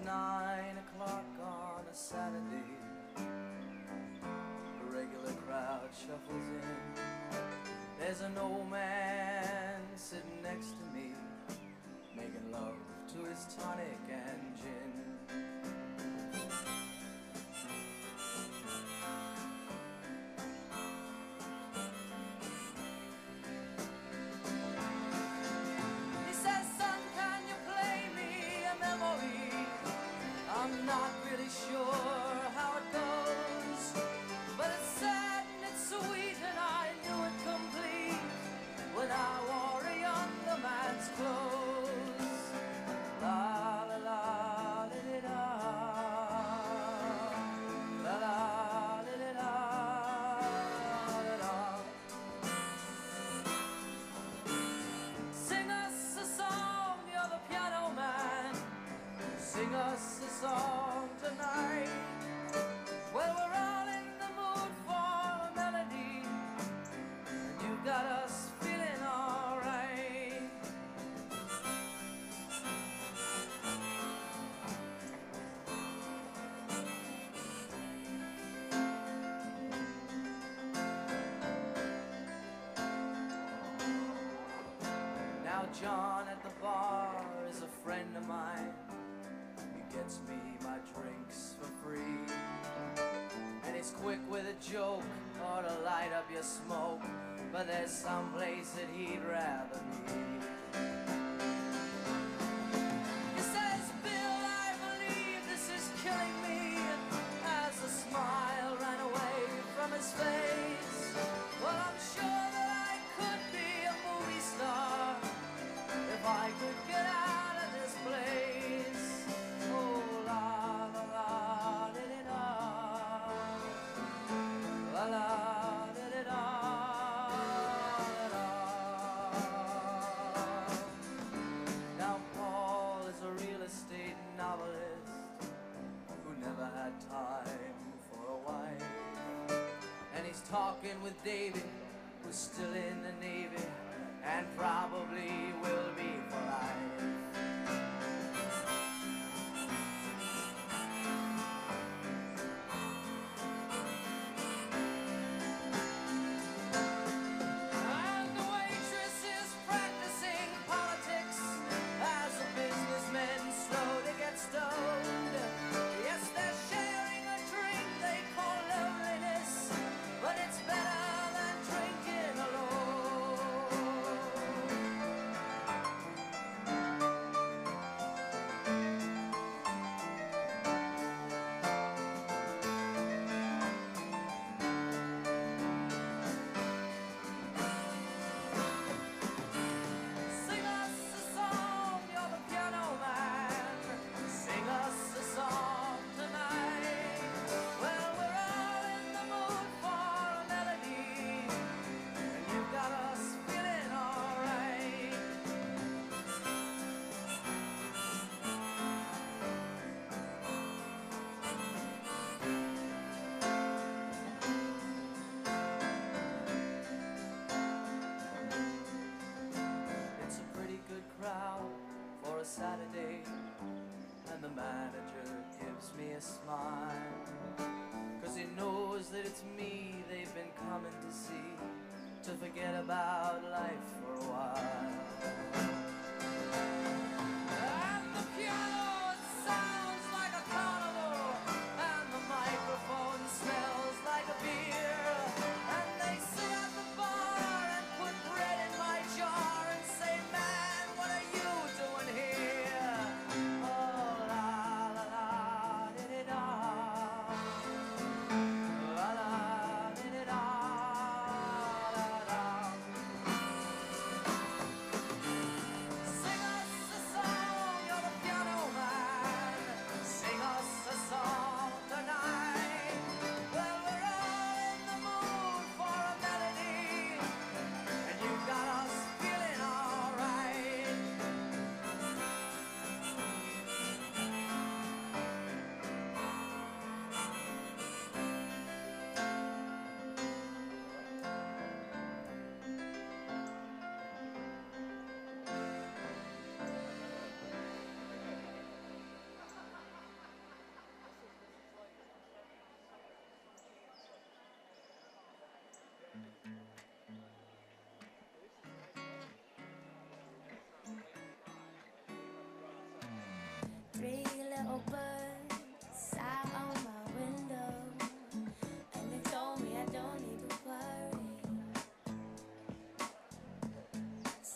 9 o'clock on a Saturday. The regular crowd shuffles in. There's an old man sitting next to me, making love to his tonic and gin. He says, "Son, can you play me a memory? I'm not really sure how it goes, but it's sad and it's sweet and I knew it complete when I wore a younger man's clothes." La la la la la la la la la la. Sing us a song, you're the piano man. Sing us a song tonight. Well, we're all in the mood for a melody, and you got us feeling alright. Now John at the bar is a friend of mine. He gets me my drinks for free, and he's quick with a joke or to light up your smoke, but there's some place that he'd rather be. He says, "Bill, I believe this is killing me," as a smile ran away from his face. Well, I'm sure that I could be a movie star if I could get out of this place. Oh, la la la la la la la la la la. Now Paul is a real estate novelist who never had time for a wife, and he's talking with David, who's still in the Navy and probably will be for life. And the waitress is practicing politics as the businessmen slowly get stoned. Yes, they're sharing a drink they call loneliness, but it's better than drinking alone. Sing us a song, you're the piano man. Sing us a song tonight. Well, we're all in the mood for a melody, and you got us feeling alright. It's a pretty good crowd for a Saturday, and the manager gives me a smile, 'cause he knows that it's me they've been coming to see, to forget about life for a while. And the piano, it sounds like a carnival, and the microphone smells like a beer, and they sit at the bar and put bread in my jar and say, "Man, what are you doing here?" Oh, la la la di di da, la la di di da, la la.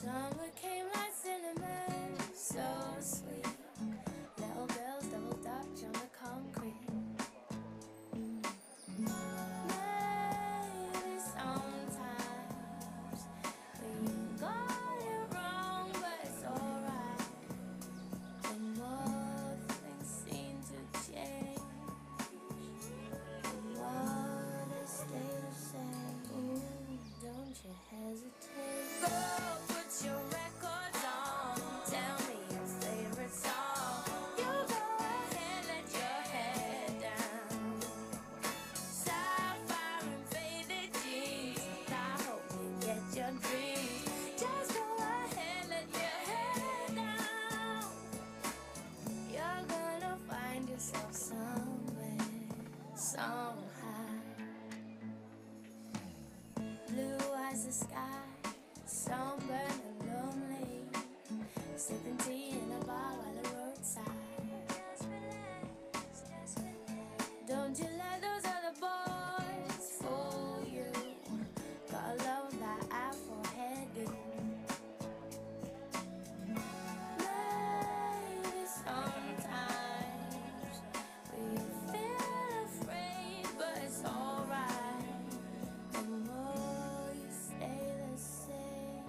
Summer came like cinnamon, so sweet. Little girls double dutch on the concrete. Maybe sometimes we got it wrong, but it's alright. The more things seem to change, the more they stay the same. Ooh, don't you hesitate. Go put your records on. Tell me your favorite song. You go ahead, let your head down. Sapphire and faded jeans. I hope you get your dreams. Just go ahead, let your head down. You're gonna find yourself somewhere, somehow. Blue as the sky, sunburned and lonely, sipping tea in a bar by the roadside. Don't you let those other boys fool you. Gotta love that Afro hairdo. Maybe sometimes we feel afraid, but it's alright. The more you stay the same,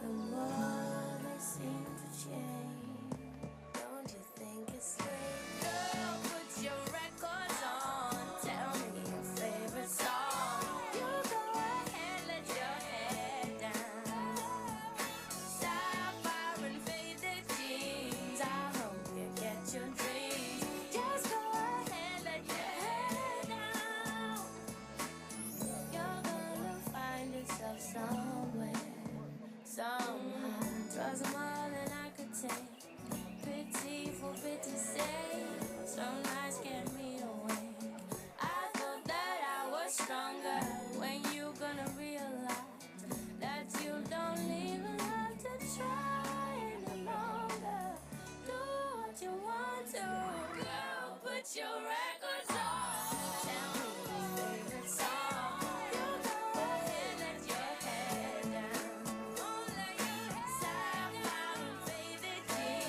the more they seem to change. Don't you think it's strange? Girl, put your records on. Tell me your favorite song. You go ahead, let your head down. Sapphire and faded jeans. I hope you get your dreams. Just go ahead, let your head down. You're gonna find yourself somewhere, somehow. Drugs are more than I could take. Pity for pity's sake. Some nights kept me awake. I thought that I was stronger. When you gonna realize that you don't even have to try any longer? Do what you want to. Girl, put your records on. Tell me your favorite song. You go ahead, let your head down. Sapphire and faded jeans.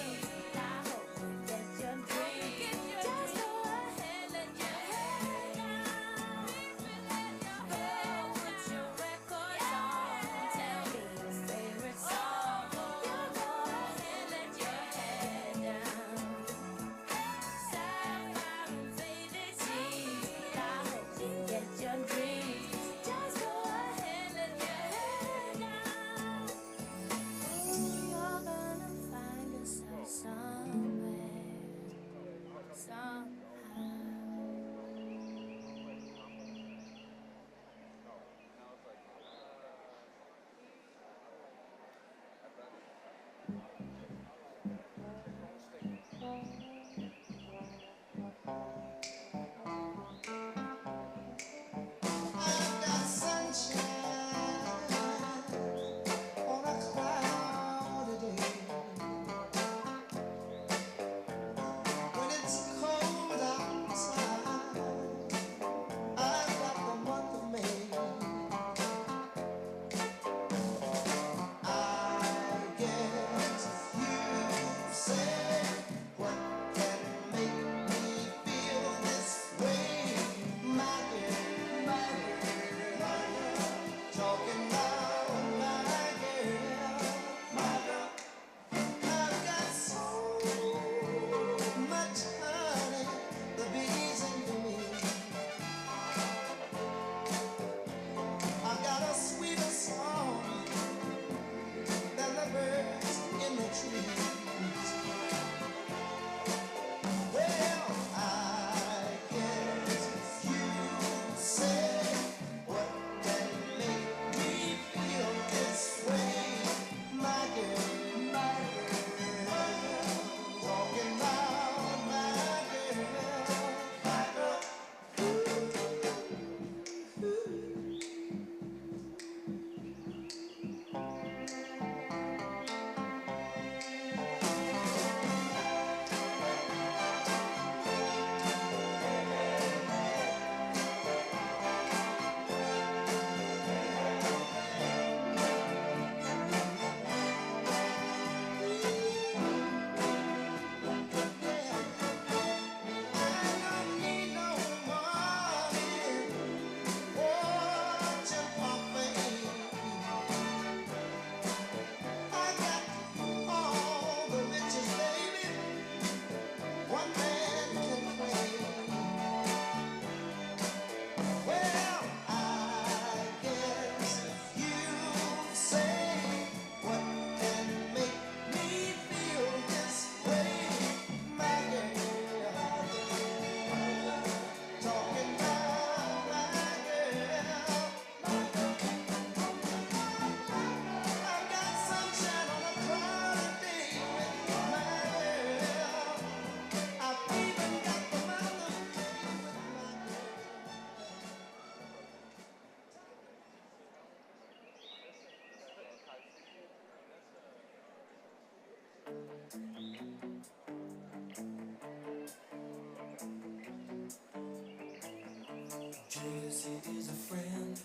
Jesse is a friend.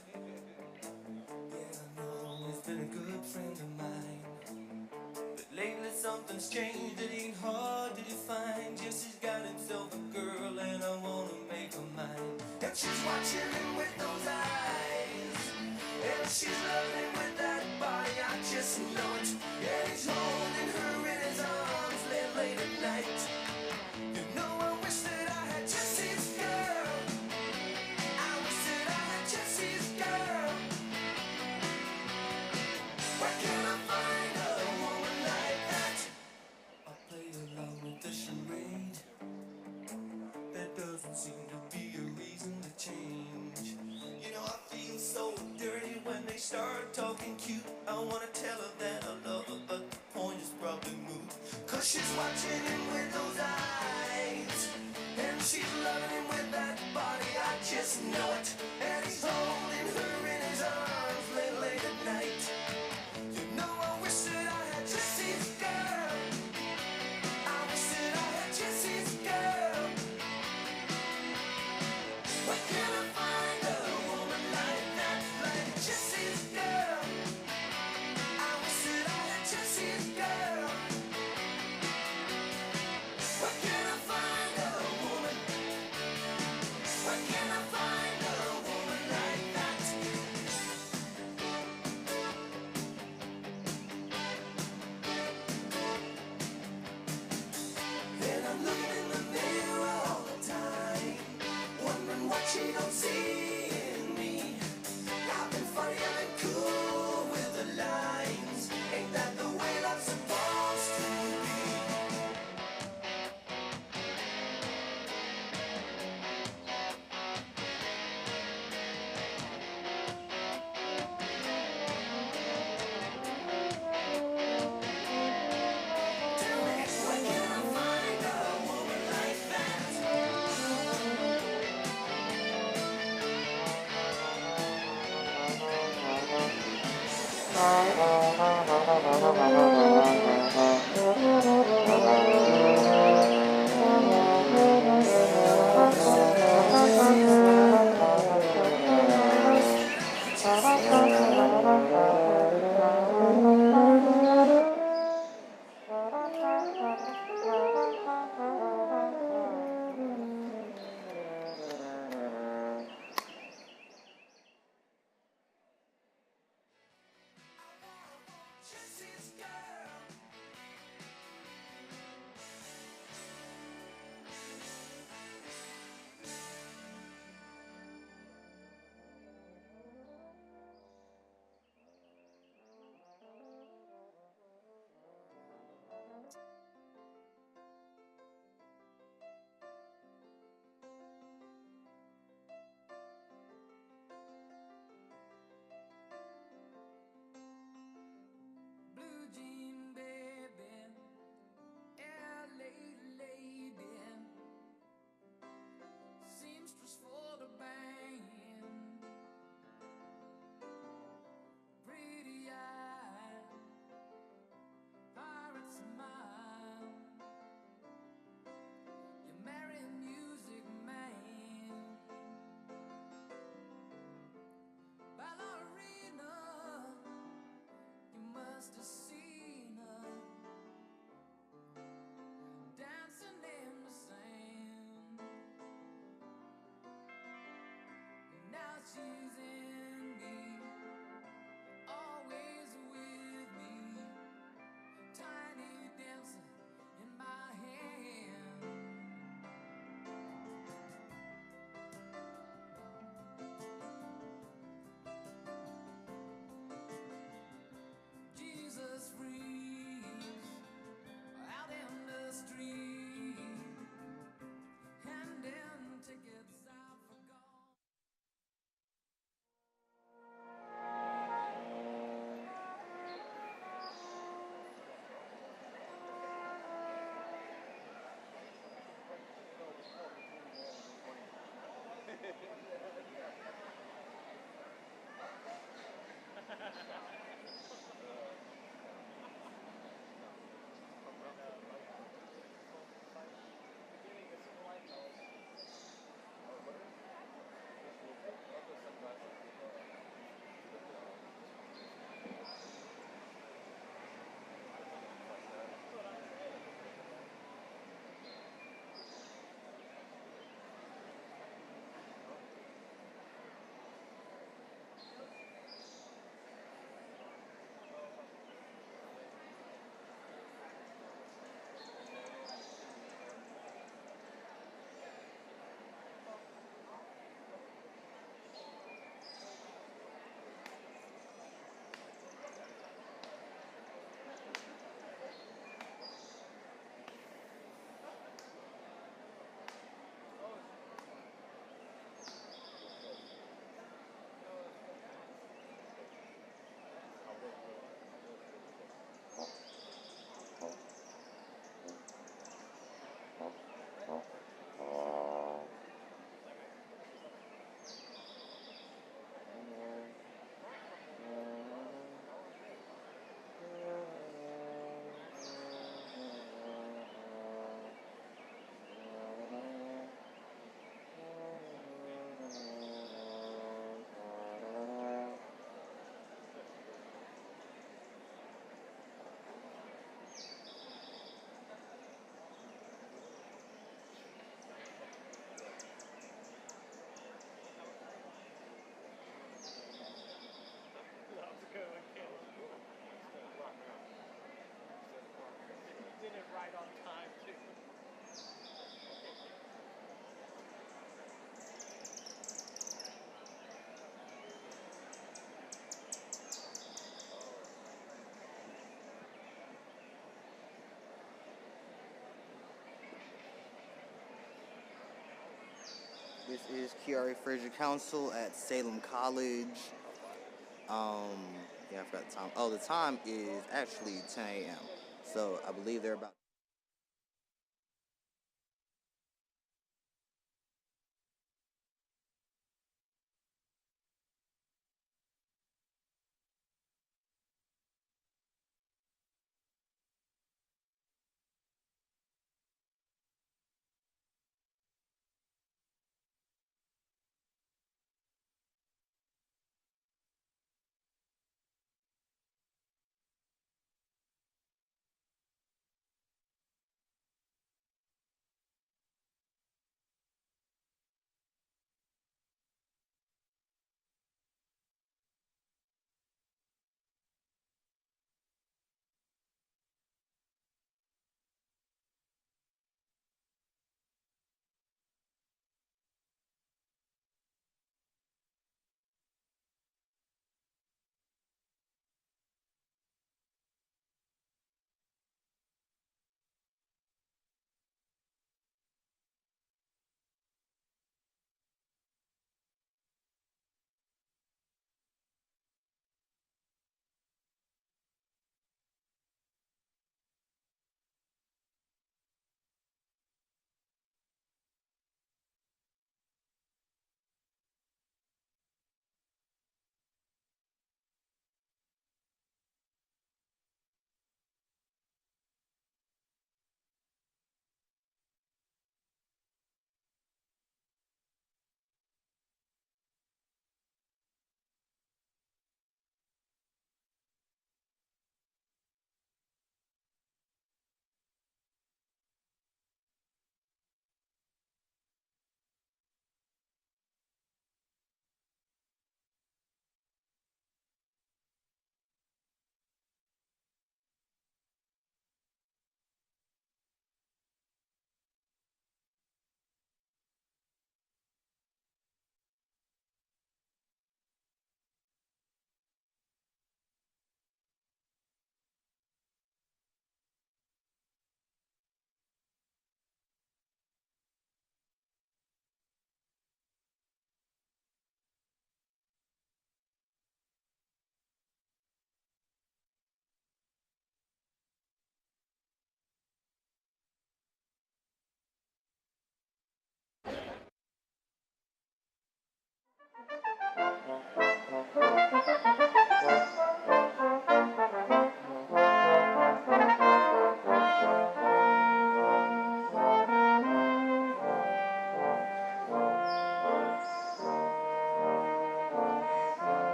Yeah, I know he's been a good friend of mine. But lately something's changed, it ain't hard to define. Jesse's got himself a girl and I wanna make her mine. And she's watching him with those eyes, and she's loving him with that body, I just know it. And he's holding her in his arms late at night. You know I wish that I had Jesse's girl. I wish that I had Jesse's girl. Where can I find a woman like that? I'll play along with the charade. There doesn't seem to be a reason to change. You know I feel so dirty when they start talking cute. I wanna tell her that I love her, but the point is probably moot. Cause she's watching him with those eyes, and she's loving him with that body, I just know it. And he's holding her in his arms late at night. You know I wish that I had Jesse's girl. I wish that I had Jesse's girl. Where can I find a woman like that, like Jesse's girl? I wish that I had Jesse's girl. This is Kiari Fraser Council at Salem College. Um, yeah, I forgot the time. Oh, the time is actually 10 a.m. So I believe they're about.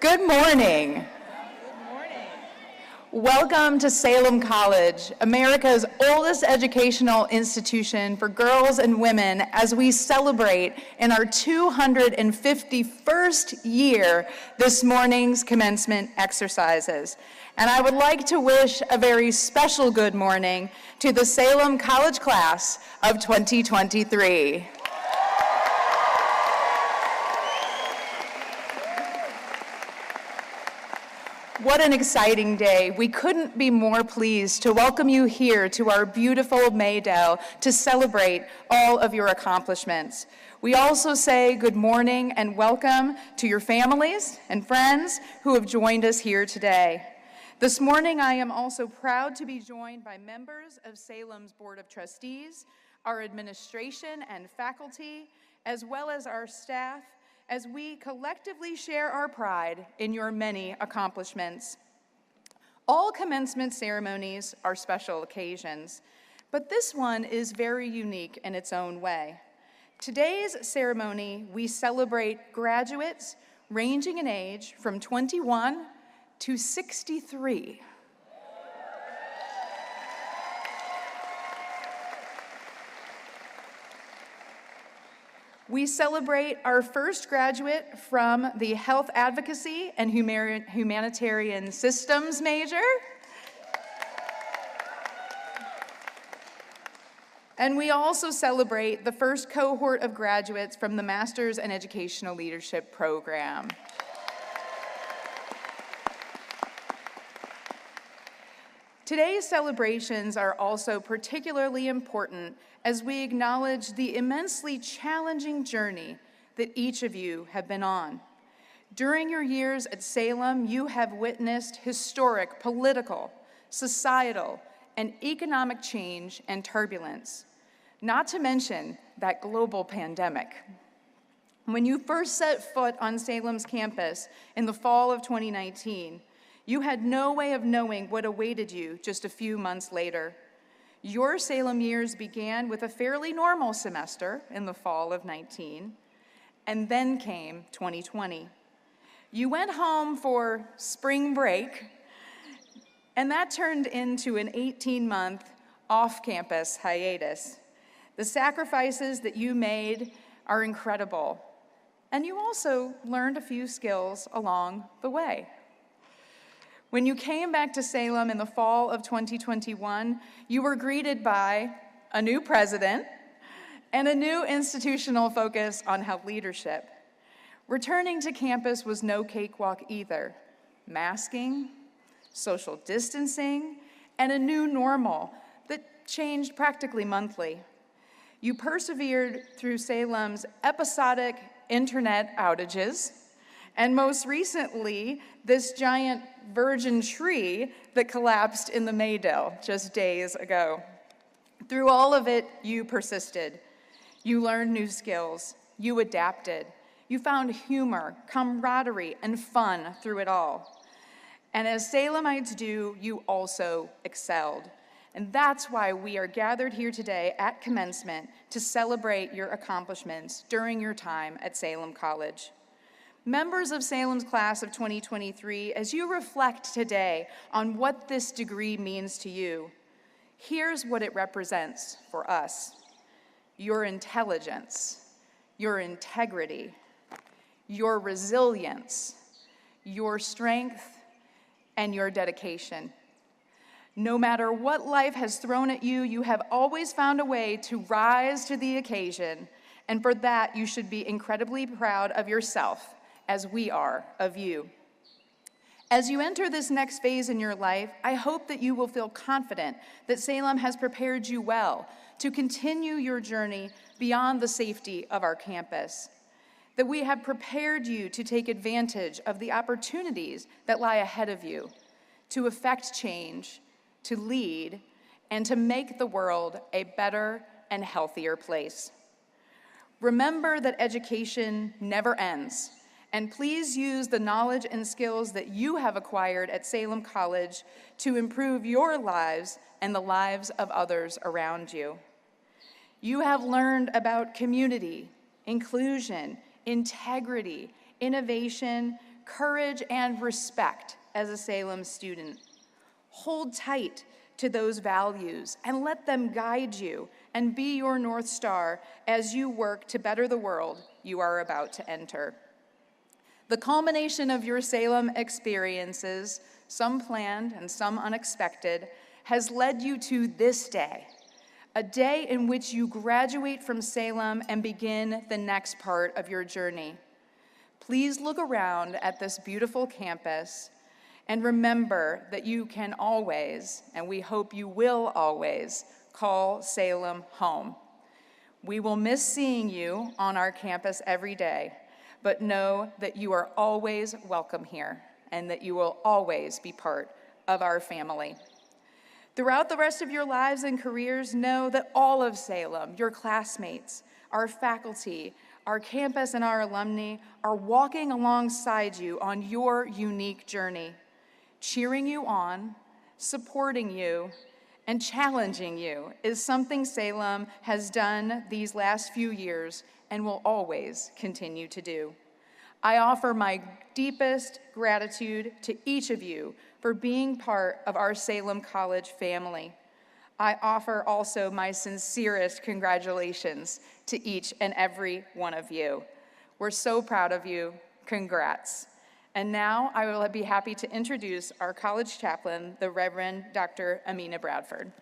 Good morning. Welcome to Salem College, America's oldest educational institution for girls and women, as we celebrate in our 251st year this morning's commencement exercises. And I would like to wish a very special good morning to the Salem College class of 2023. What an exciting day. We couldn't be more pleased to welcome you here to our beautiful May Dell to celebrate all of your accomplishments. We also say good morning and welcome to your families and friends who have joined us here today. This morning, I am also proud to be joined by members of Salem's Board of Trustees, our administration and faculty, as well as our staff, as we collectively share our pride in your many accomplishments. All commencement ceremonies are special occasions, but this one is very unique in its own way. Today's ceremony, we celebrate graduates ranging in age from 21 to 63. We celebrate our first graduate from the Health Advocacy and Humanitarian Systems major. And we also celebrate the first cohort of graduates from the Master's in Educational Leadership program. Today's celebrations are also particularly important as we acknowledge the immensely challenging journey that each of you have been on. During your years at Salem, you have witnessed historic political, societal, and economic change and turbulence, not to mention that global pandemic. When you first set foot on Salem's campus in the fall of 2019, you had no way of knowing what awaited you just a few months later. Your Salem years began with a fairly normal semester in the fall of 19, and then came 2020. You went home for spring break, and that turned into an 18-month off-campus hiatus. The sacrifices that you made are incredible, and you also learned a few skills along the way. When you came back to Salem in the fall of 2021, you were greeted by a new president and a new institutional focus on health leadership. Returning to campus was no cakewalk either. Masking, social distancing, and a new normal that changed practically monthly. You persevered through Salem's episodic internet outages, and most recently, this giant virgin tree that collapsed in the May Dell just days ago. Through all of it, you persisted. You learned new skills. You adapted. You found humor, camaraderie, and fun through it all. And as Salemites do, you also excelled. And that's why we are gathered here today at Commencement to celebrate your accomplishments during your time at Salem College. Members of Salem's class of 2023, as you reflect today on what this degree means to you, here's what it represents for us: your intelligence, your integrity, your resilience, your strength, and your dedication. No matter what life has thrown at you, you have always found a way to rise to the occasion, and for that you should be incredibly proud of yourself, as we are of you. As you enter this next phase in your life, I hope that you will feel confident that Salem has prepared you well to continue your journey beyond the safety of our campus, that we have prepared you to take advantage of the opportunities that lie ahead of you, to effect change, to lead, and to make the world a better and healthier place. Remember that education never ends, and please use the knowledge and skills that you have acquired at Salem College to improve your lives and the lives of others around you. You have learned about community, inclusion, integrity, innovation, courage, and respect as a Salem student. Hold tight to those values and let them guide you and be your North Star as you work to better the world you are about to enter. The culmination of your Salem experiences, some planned and some unexpected, has led you to this day, a day in which you graduate from Salem and begin the next part of your journey. Please look around at this beautiful campus and remember that you can always, and we hope you will always, call Salem home. We will miss seeing you on our campus every day, but know that you are always welcome here and that you will always be part of our family. Throughout the rest of your lives and careers, know that all of Salem, your classmates, our faculty, our campus, and our alumni are walking alongside you on your unique journey, cheering you on, supporting you, and challenging you is something Salem has done these last few years and will always continue to do. I offer my deepest gratitude to each of you for being part of our Salem College family. I offer also my sincerest congratulations to each and every one of you. We're so proud of you. Congrats. And now I will be happy to introduce our college chaplain, the Reverend Dr. Amina Bradford.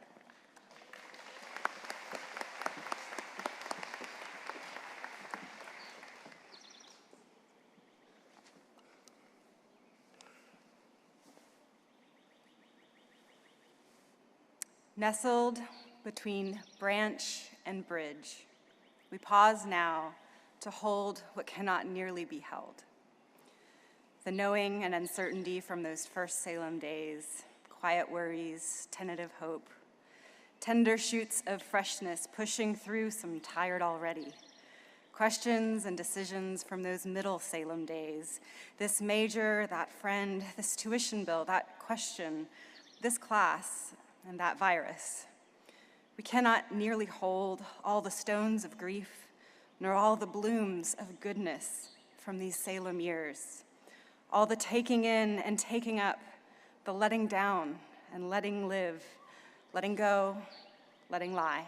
Nestled between branch and bridge, we pause now to hold what cannot nearly be held. The knowing and uncertainty from those first Salem days, quiet worries, tentative hope, tender shoots of freshness pushing through some tired already, questions and decisions from those middle Salem days, this major, that friend, this tuition bill, that question, this class, and that virus. We cannot nearly hold all the stones of grief, nor all the blooms of goodness from these Salem years, all the taking in and taking up, the letting down and letting live, letting go, letting lie,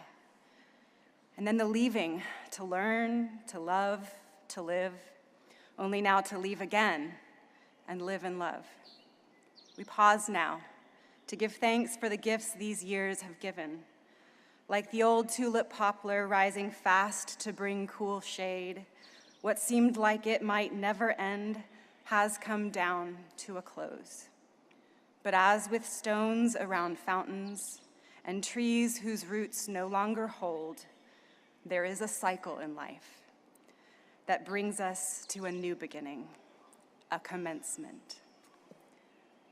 and then the leaving to learn, to love, to live, only now to leave again and live and love. We pause now to give thanks for the gifts these years have given. Like the old tulip poplar rising fast to bring cool shade, what seemed like it might never end has come down to a close. But as with stones around fountains and trees whose roots no longer hold, there is a cycle in life that brings us to a new beginning, a commencement.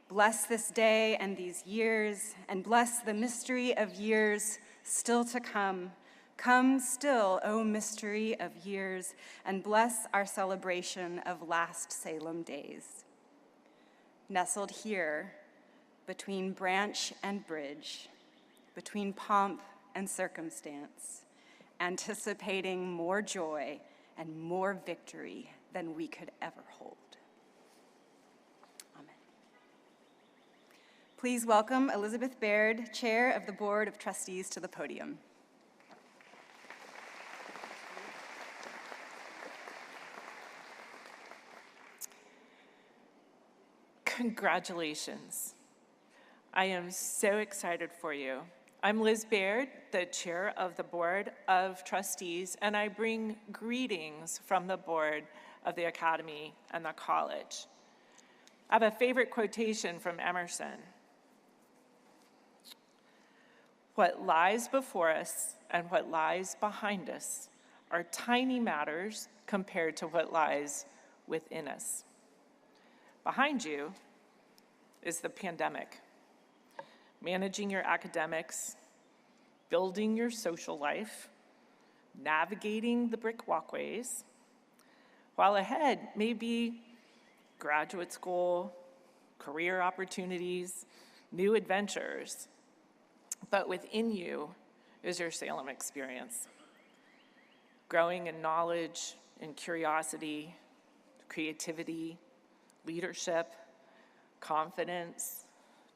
Bless this day and these years, and bless the mystery of years still to come. Come still, O mystery of years, and bless our celebration of last Salem days. Nestled here, between branch and bridge, between pomp and circumstance, anticipating more joy and more victory than we could ever hold. Please welcome Elizabeth Baird, Chair of the Board of Trustees, to the podium. Congratulations. I am so excited for you. I'm Liz Baird, the Chair of the Board of Trustees, and I bring greetings from the board of the Academy and the college. I have a favorite quotation from Emerson. What lies before us and what lies behind us are tiny matters compared to what lies within us. Behind you is the pandemic, managing your academics, building your social life, navigating the brick walkways, while ahead may be graduate school, career opportunities, new adventures. But within you is your Salem experience, growing in knowledge and curiosity, creativity, leadership, confidence,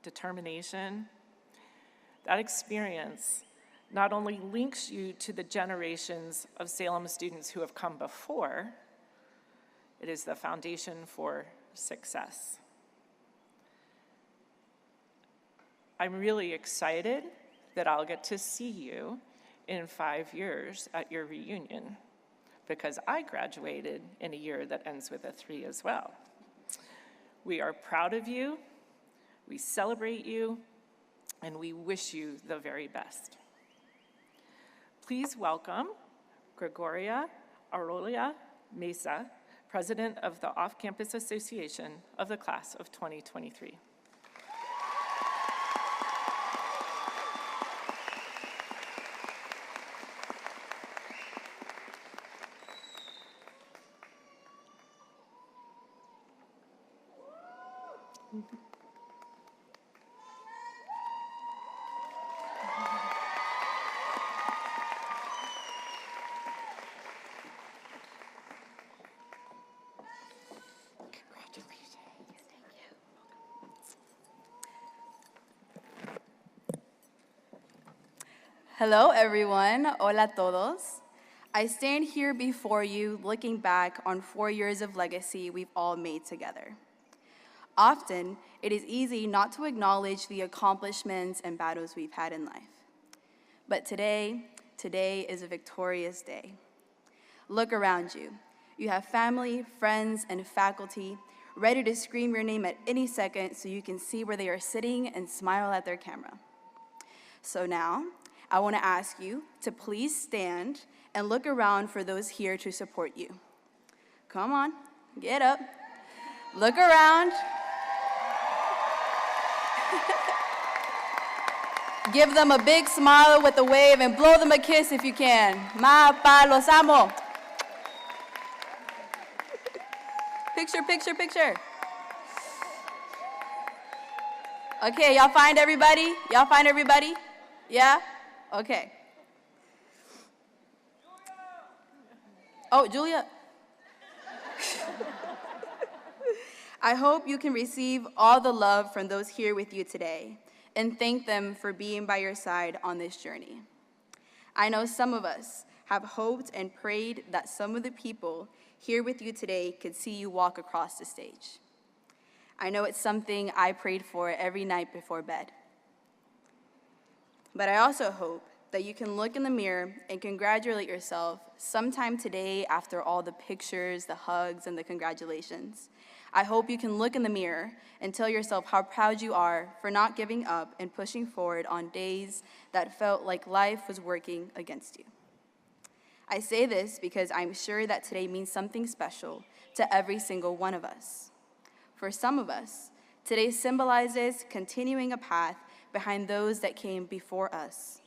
determination. That experience not only links you to the generations of Salem students who have come before, it is the foundation for success. I'm really excited that I'll get to see you in 5 years at your reunion, because I graduated in a year that ends with a 3 as well. We are proud of you, we celebrate you, and we wish you the very best. Please welcome Gregoria Aurelia Mesa, President of the Off-Campus Association of the Class of 2023. Hello, everyone. Hola todos. I stand here before you looking back on 4 years of legacy we've all made together. Often, it is easy not to acknowledge the accomplishments and battles we've had in life. But today is a victorious day. Look around you. You have family, friends, and faculty ready to scream your name at any second so you can see where they are sitting and smile at their camera. So now, I want to ask you to please stand and look around for those here to support you. Come on, get up. Look around. Give them a big smile with a wave and blow them a kiss if you can. Ma pa los amo. Picture, picture, picture. Okay, y'all find everybody? Y'all find everybody? Yeah? Okay. Oh, Julia. I hope you can receive all the love from those here with you today and thank them for being by your side on this journey. I know some of us have hoped and prayed that some of the people here with you today could see you walk across the stage. I know it's something I prayed for every night before bed. But I also hope that you can look in the mirror and congratulate yourself sometime today after all the pictures, the hugs, and the congratulations. I hope you can look in the mirror and tell yourself how proud you are for not giving up and pushing forward on days that felt like life was working against you. I say this because I'm sure that today means something special to every single one of us. For some of us, today symbolizes continuing a path behind those that came before us.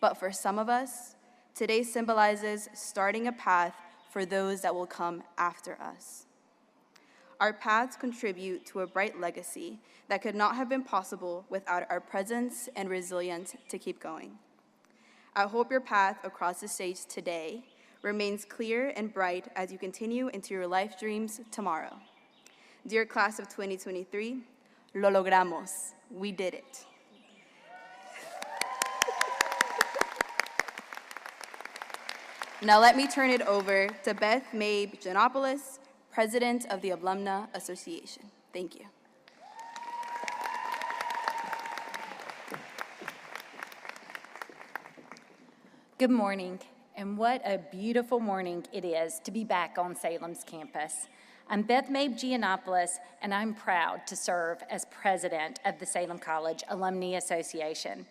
But for some of us, today symbolizes starting a path for those that will come after us. Our paths contribute to a bright legacy that could not have been possible without our presence and resilience to keep going. I hope your path across the stage today remains clear and bright as you continue into your life dreams tomorrow. Dear class of 2023, lo logramos. We did it. Now let me turn it over to May Dell, President of the Alumni Association. Thank you. Good morning, and what a beautiful morning it is to be back on Salem's campus. I'm May Dell, and I'm proud to serve as president of the Salem College Alumni Association.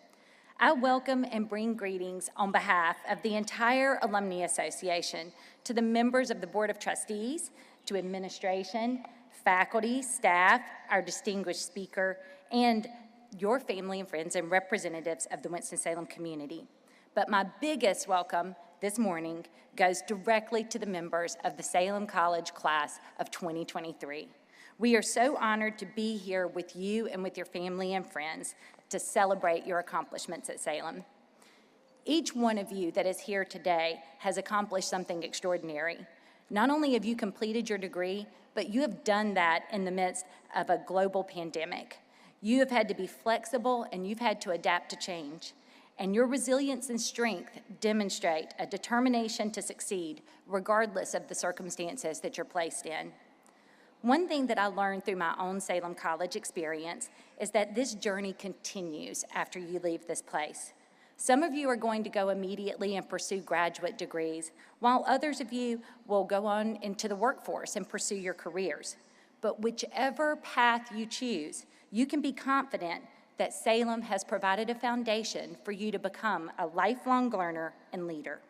I welcome and bring greetings on behalf of the entire Alumni Association to the members of the Board of Trustees, to administration, faculty, staff, our distinguished speaker, and your family and friends and representatives of the Winston-Salem community. But my biggest welcome this morning goes directly to the members of the Salem College class of 2023. We are so honored to be here with you and with your family and friends to celebrate your accomplishments at Salem. Each one of you that is here today has accomplished something extraordinary. Not only have you completed your degree, but you have done that in the midst of a global pandemic. You have had to be flexible and you've had to adapt to change. And your resilience and strength demonstrate a determination to succeed regardless of the circumstances that you're placed in. One thing that I learned through my own Salem College experience is that this journey continues after you leave this place. Some of you are going to go immediately and pursue graduate degrees, while others of you will go on into the workforce and pursue your careers. But whichever path you choose, you can be confident that Salem has provided a foundation for you to become a lifelong learner and leader.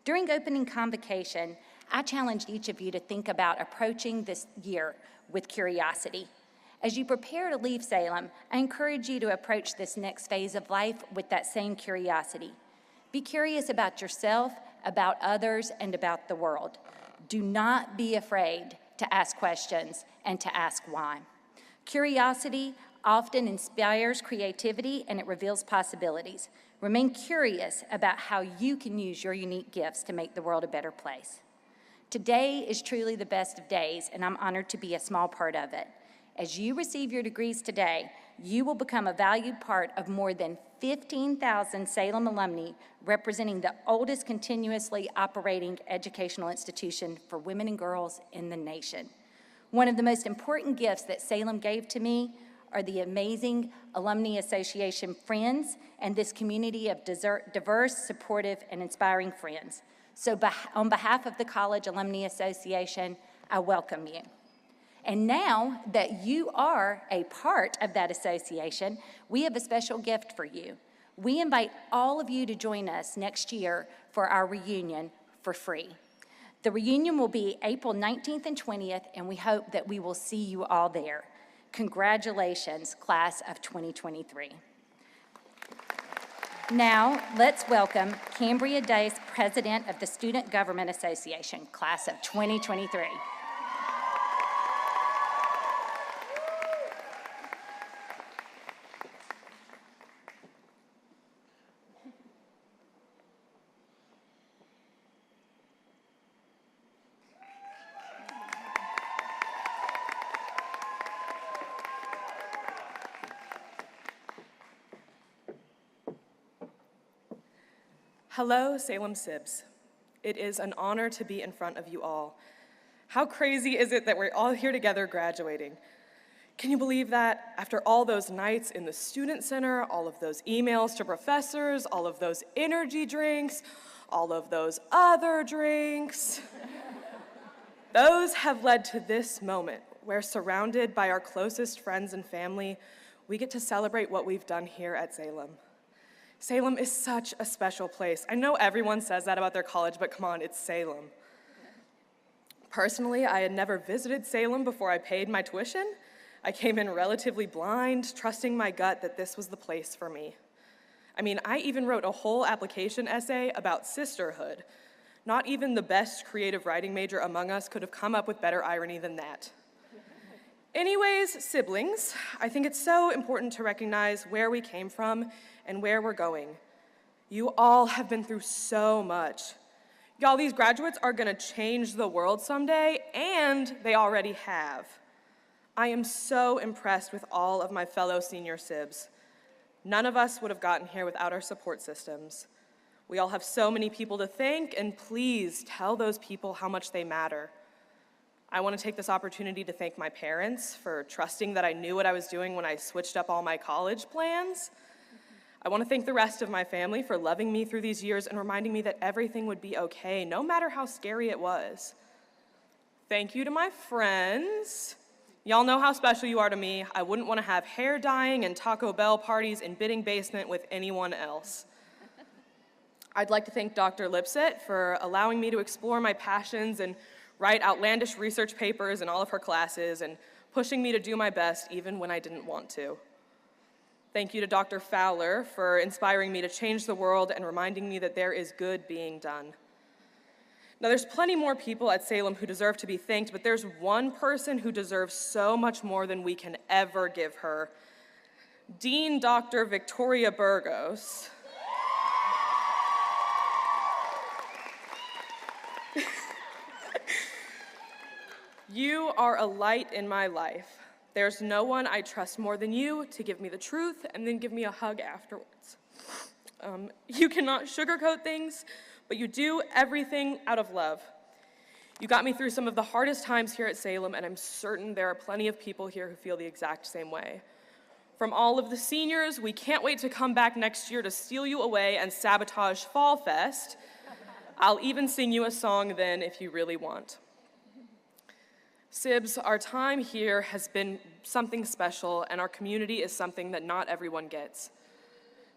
During opening convocation, I challenged each of you to think about approaching this year with curiosity. As you prepare to leave Salem, I encourage you to approach this next phase of life with that same curiosity. Be curious about yourself, about others, and about the world. Do not be afraid to ask questions and to ask why. Curiosity often inspires creativity and it reveals possibilities. Remain curious about how you can use your unique gifts to make the world a better place. Today is truly the best of days, and I'm honored to be a small part of it. As you receive your degrees today, you will become a valued part of more than 15,000 Salem alumni, representing the oldest continuously operating educational institution for women and girls in the nation. One of the most important gifts that Salem gave to me are the amazing Alumni Association friends and this community of diverse, supportive, and inspiring friends. So on behalf of the College Alumni Association, I welcome you. And now that you are a part of that association, we have a special gift for you. We invite all of you to join us next year for our reunion for free. The reunion will be April 19th and 20th, and we hope that we will see you all there. Congratulations, class of 2023. Now, let's welcome Cambria Dace, President of the Student Government Association, class of 2023. Hello, Salem Sibs. It is an honor to be in front of you all. How crazy is it that we're all here together graduating? Can you believe that? After all those nights in the Student Center, all of those emails to professors, all of those energy drinks, all of those other drinks, those have led to this moment where, surrounded by our closest friends and family, we get to celebrate what we've done here at Salem. Salem is such a special place. I know everyone says that about their college, but come on, it's Salem. Personally, I had never visited Salem before I paid my tuition. I came in relatively blind, trusting my gut that this was the place for me. I mean, I even wrote a whole application essay about sisterhood. Not even the best creative writing major among us could have come up with better irony than that. Anyways, siblings, I think it's so important to recognize where we came from and where we're going. You all have been through so much. Y'all, these graduates are gonna change the world someday, and they already have. I am so impressed with all of my fellow senior Sibs. None of us would have gotten here without our support systems. We all have so many people to thank, and please tell those people how much they matter. I want to take this opportunity to thank my parents for trusting that I knew what I was doing when I switched up all my college plans. I want to thank the rest of my family for loving me through these years and reminding me that everything would be okay, no matter how scary it was. Thank you to my friends. Y'all know how special you are to me. I wouldn't want to have hair dyeing and Taco Bell parties in Bidding Basement with anyone else. I'd like to thank Dr. Lipset for allowing me to explore my passions and write outlandish research papers in all of her classes and pushing me to do my best even when I didn't want to. Thank you to Dr. Fowler for inspiring me to change the world and reminding me that there is good being done. Now, there's plenty more people at Salem who deserve to be thanked, but there's one person who deserves so much more than we can ever give her. Dean Dr. Victoria Burgos. You are a light in my life. There's no one I trust more than you to give me the truth and then give me a hug afterwards. You cannot sugarcoat things, but you do everything out of love. You got me through some of the hardest times here at Salem, and I'm certain there are plenty of people here who feel the exact same way. From all of the seniors, we can't wait to come back next year to steal you away and sabotage Fall Fest. I'll even sing you a song then if you really want. Sibs, our time here has been something special, and our community is something that not everyone gets.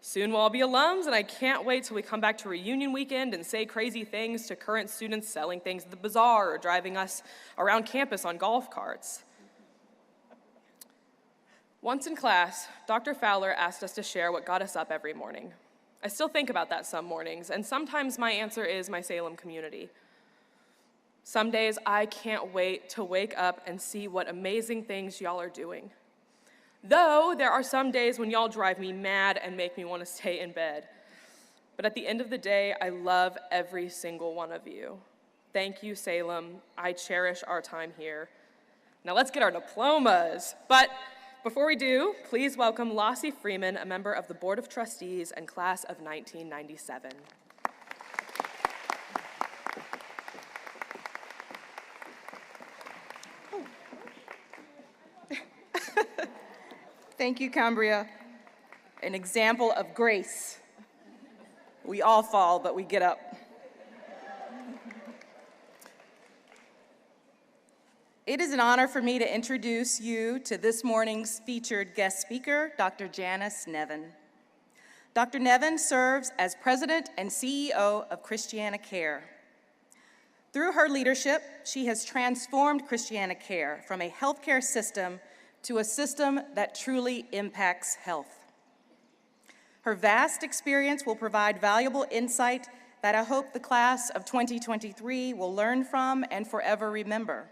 Soon we'll all be alums, and I can't wait till we come back to reunion weekend and say crazy things to current students selling things at the bazaar or driving us around campus on golf carts. Once in class, Dr. Fowler asked us to share what got us up every morning. I still think about that some mornings, and sometimes my answer is my Salem community. Some days I can't wait to wake up and see what amazing things y'all are doing. Though there are some days when y'all drive me mad and make me want to stay in bed. But at the end of the day, I love every single one of you. Thank you, Salem. I cherish our time here. Now let's get our diplomas. But before we do, please welcome Lossie Freeman, a member of the Board of Trustees and class of 1997. Thank you, Cambria. An example of grace. We all fall, but we get up. It is an honor for me to introduce you to this morning's featured guest speaker, Dr. Janice Nevin. Dr. Nevin serves as President and CEO of Christiana Care. Through her leadership, she has transformed Christiana Care from a healthcare system to a system that truly impacts health. Her vast experience will provide valuable insight that I hope the class of 2023 will learn from and forever remember.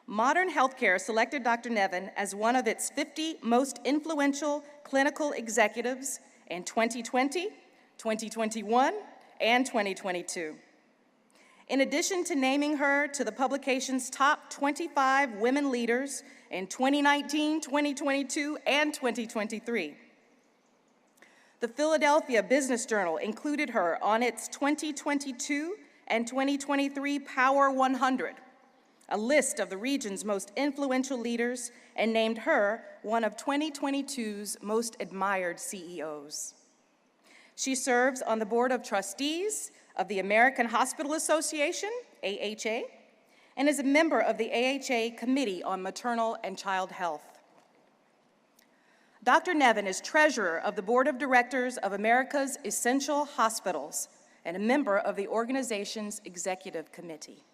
Modern Healthcare selected Dr. Nevin as one of its 50 most influential clinical executives in 2020, 2021, and 2022. In addition to naming her to the publication's top 25 women leaders in 2019, 2022, and 2023. The Philadelphia Business Journal included her on its 2022 and 2023 Power 100, a list of the region's most influential leaders, and named her one of 2022's most admired CEOs. She serves on the Board of Trustees of the American Hospital Association, AHA, and is a member of the AHA Committee on Maternal and Child Health. Dr. Nevin is treasurer of the Board of Directors of America's Essential Hospitals and a member of the organization's executive committee.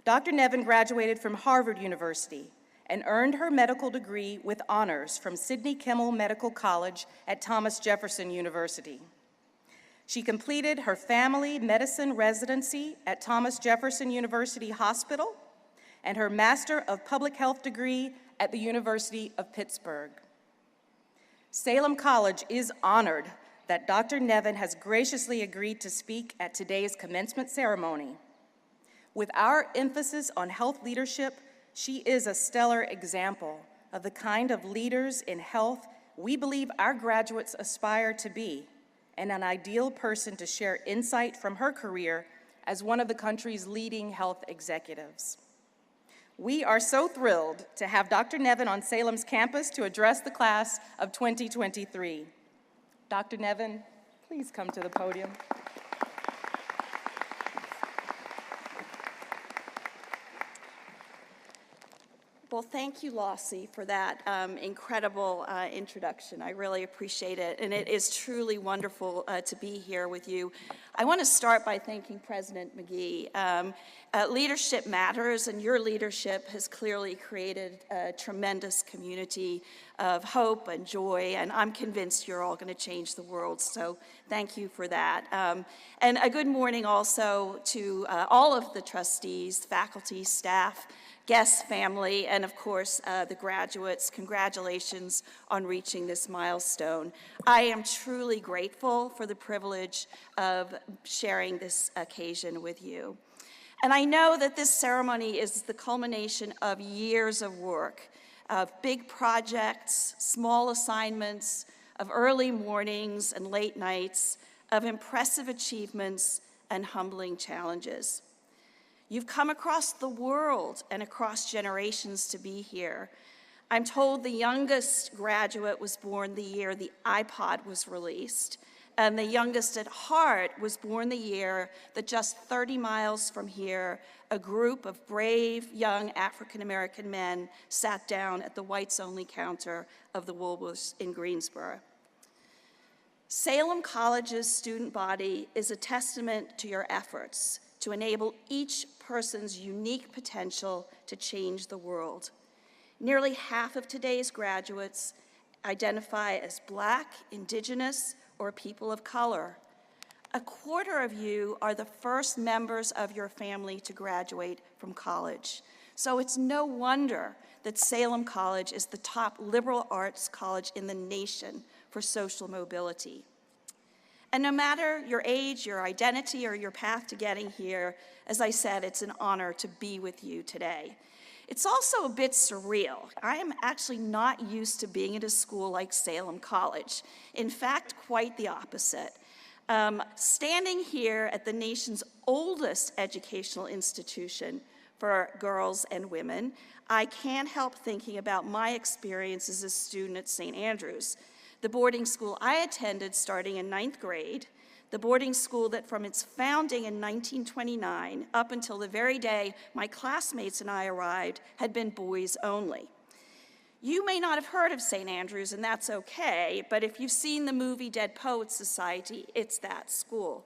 Dr. Nevin graduated from Harvard University and earned her medical degree with honors from Sidney Kimmel Medical College at Thomas Jefferson University. She completed her family medicine residency at Thomas Jefferson University Hospital and her Master of Public Health degree at the University of Pittsburgh. Salem College is honored that Dr. Nevin has graciously agreed to speak at today's commencement ceremony. With our emphasis on health leadership, she is a stellar example of the kind of leaders in health we believe our graduates aspire to be, and an ideal person to share insight from her career as one of the country's leading health executives. We are so thrilled to have Dr. Nevin on Salem's campus to address the class of 2023. Dr. Nevin, please come to the podium. Well, thank you, Lossie, for that incredible introduction. I really appreciate it, and it is truly wonderful to be here with you. I want to start by thanking President McGee. Leadership matters, and your leadership has clearly created a tremendous community of hope and joy, and I'm convinced you're all going to change the world, so thank you for that. And a good morning also to all of the trustees, faculty, staff, guests, family, and of course, the graduates. Congratulations on reaching this milestone. I am truly grateful for the privilege of sharing this occasion with you. And I know that this ceremony is the culmination of years of work, of big projects, small assignments, of early mornings and late nights, of impressive achievements and humbling challenges. You've come across the world and across generations to be here. I'm told the youngest graduate was born the year the iPod was released, and the youngest at heart was born the year that just 30 miles from here, a group of brave young African-American men sat down at the whites-only counter of the Woolworths in Greensboro. Salem College's student body is a testament to your efforts to enable each person's unique potential to change the world. Nearly half of today's graduates identify as Black, Indigenous, or people of color. A quarter of you are the first members of your family to graduate from college. So it's no wonder that Salem College is the top liberal arts college in the nation for social mobility. And no matter your age, your identity, or your path to getting here, as I said, it's an honor to be with you today. It's also a bit surreal. I am actually not used to being at a school like Salem College. In fact, quite the opposite. Standing here at the nation's oldest educational institution for girls and women, I can't help thinking about my experience as a student at St. Andrews, the boarding school I attended starting in 9th grade, the boarding school that from its founding in 1929 up until the very day my classmates and I arrived had been boys only. You may not have heard of St. Andrews, and that's okay, but if you've seen the movie Dead Poets Society, it's that school.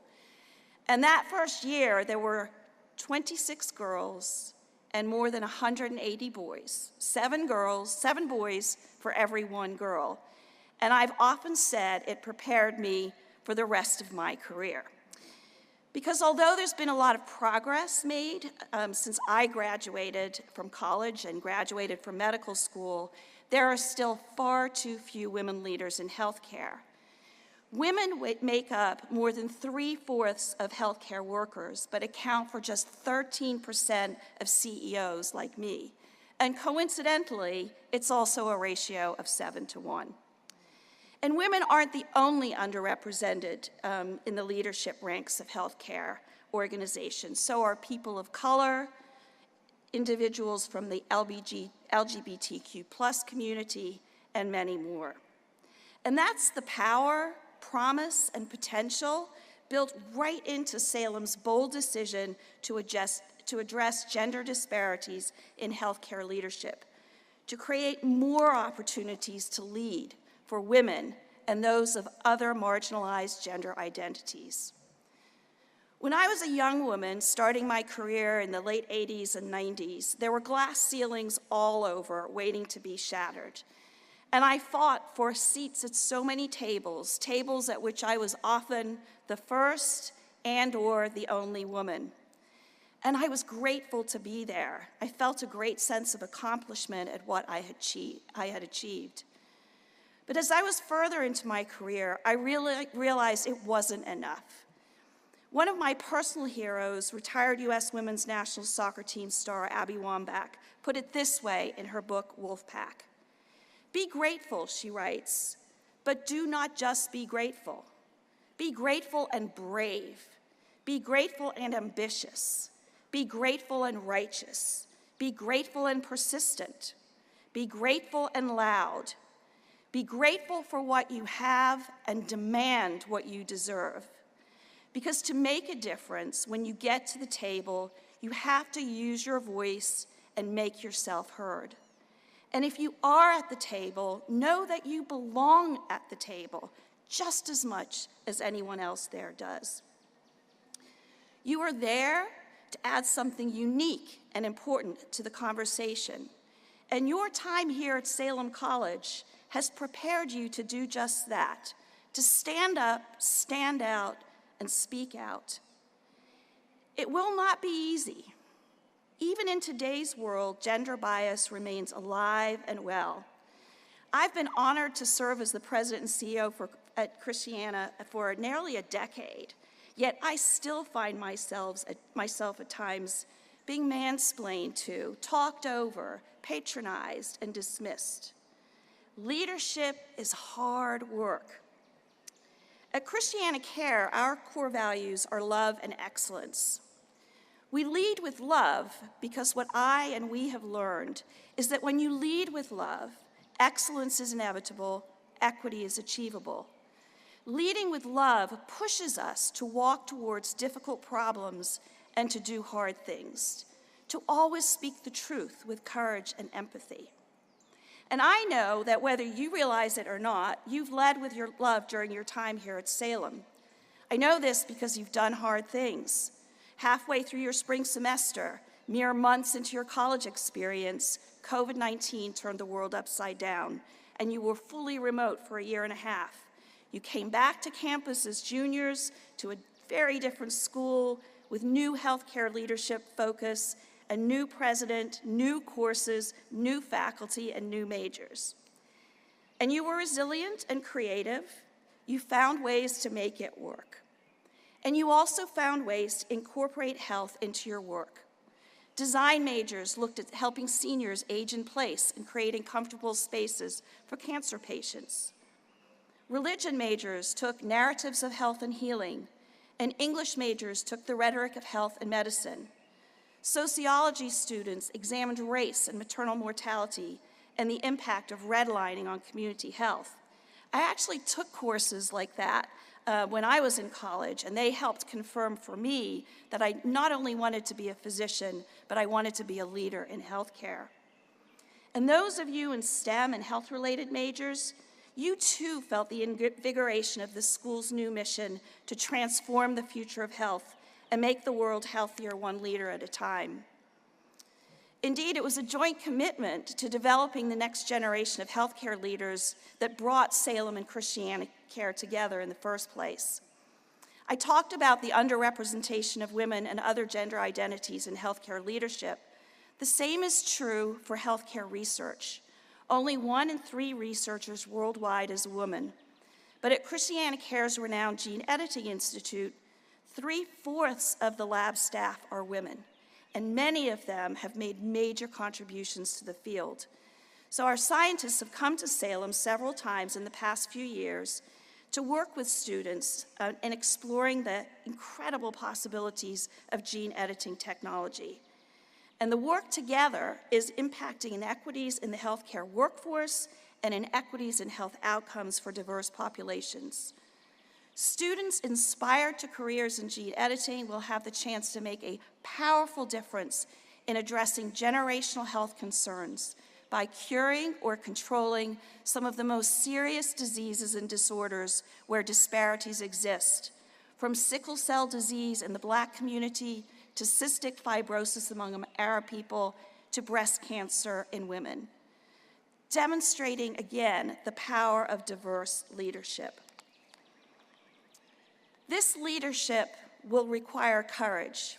And that first year, there were 26 girls and more than 180 boys, 7 girls, 7 boys for every 1 girl. And I've often said it prepared me for the rest of my career. Because although there's been a lot of progress made since I graduated from college and graduated from medical school, there are still far too few women leaders in healthcare. Women make up more than 3/4 of healthcare workers, but account for just 13% of CEOs like me. And coincidentally, it's also a ratio of 7 to 1. And women aren't the only underrepresented in the leadership ranks of healthcare organizations. So are people of color, individuals from the LGBTQ+ community, and many more. And that's the power, promise, and potential built right into Salem's bold decision to address gender disparities in healthcare leadership, to create more opportunities to lead for women and those of other marginalized gender identities. When I was a young woman starting my career in the late 80s and 90s, there were glass ceilings all over waiting to be shattered. And I fought for seats at so many tables, tables at which I was often the first and/or the only woman. And I was grateful to be there. I felt a great sense of accomplishment at what I had achieved. But as I was further into my career, I realized it wasn't enough. One of my personal heroes, retired U.S. women's national soccer team star Abby Wambach, put it this way in her book, Wolfpack. Be grateful, she writes, but do not just be grateful. Be grateful and brave. Be grateful and ambitious. Be grateful and righteous. Be grateful and persistent. Be grateful and loud. Be grateful for what you have and demand what you deserve. Because to make a difference, when you get to the table, you have to use your voice and make yourself heard. And if you are at the table, know that you belong at the table just as much as anyone else there does. You are there to add something unique and important to the conversation. And your time here at Salem College has prepared you to do just that, to stand up, stand out, and speak out. It will not be easy. Even in today's world, gender bias remains alive and well. I've been honored to serve as the president and CEO at Christiana for nearly a decade. Yet I still find myself at times being mansplained to, talked over, patronized, and dismissed. Leadership is hard work. At Christiana Care, our core values are love and excellence. We lead with love because what I and we have learned is that when you lead with love, excellence is inevitable, equity is achievable. Leading with love pushes us to walk towards difficult problems and to do hard things, to always speak the truth with courage and empathy. And I know that whether you realize it or not, you've led with your love during your time here at Salem. I know this because you've done hard things. Halfway through your spring semester, mere months into your college experience, COVID-19 turned the world upside down, and you were fully remote for a year and a half. You came back to campus as juniors to a very different school with new healthcare leadership focus, a new president, new courses, new faculty, and new majors. And you were resilient and creative. You found ways to make it work. And you also found ways to incorporate health into your work. Design majors looked at helping seniors age in place and creating comfortable spaces for cancer patients. Religion majors took narratives of health and healing, and English majors took the rhetoric of health and medicine. Sociology students examined race and maternal mortality and the impact of redlining on community health. I actually took courses like that when I was in college, and they helped confirm for me that I not only wanted to be a physician, but I wanted to be a leader in healthcare. And those of you in STEM and health-related majors, you too felt the invigoration of this school's new mission to transform the future of health and make the world healthier one leader at a time. Indeed, it was a joint commitment to developing the next generation of healthcare leaders that brought Salem and Christiana Care together in the first place. I talked about the underrepresentation of women and other gender identities in healthcare leadership. The same is true for healthcare research. Only 1 in 3 researchers worldwide is a woman. But at Christiana Care's renowned Gene Editing Institute, 3/4 of the lab staff are women, and many of them have made major contributions to the field. So our scientists have come to Salem several times in the past few years to work with students in exploring the incredible possibilities of gene editing technology. And the work together is impacting inequities in the healthcare workforce and inequities in health outcomes for diverse populations. Students inspired to careers in gene editing will have the chance to make a powerful difference in addressing generational health concerns by curing or controlling some of the most serious diseases and disorders where disparities exist, from sickle cell disease in the Black community to cystic fibrosis among Arab people to breast cancer in women, demonstrating again the power of diverse leadership. This leadership will require courage,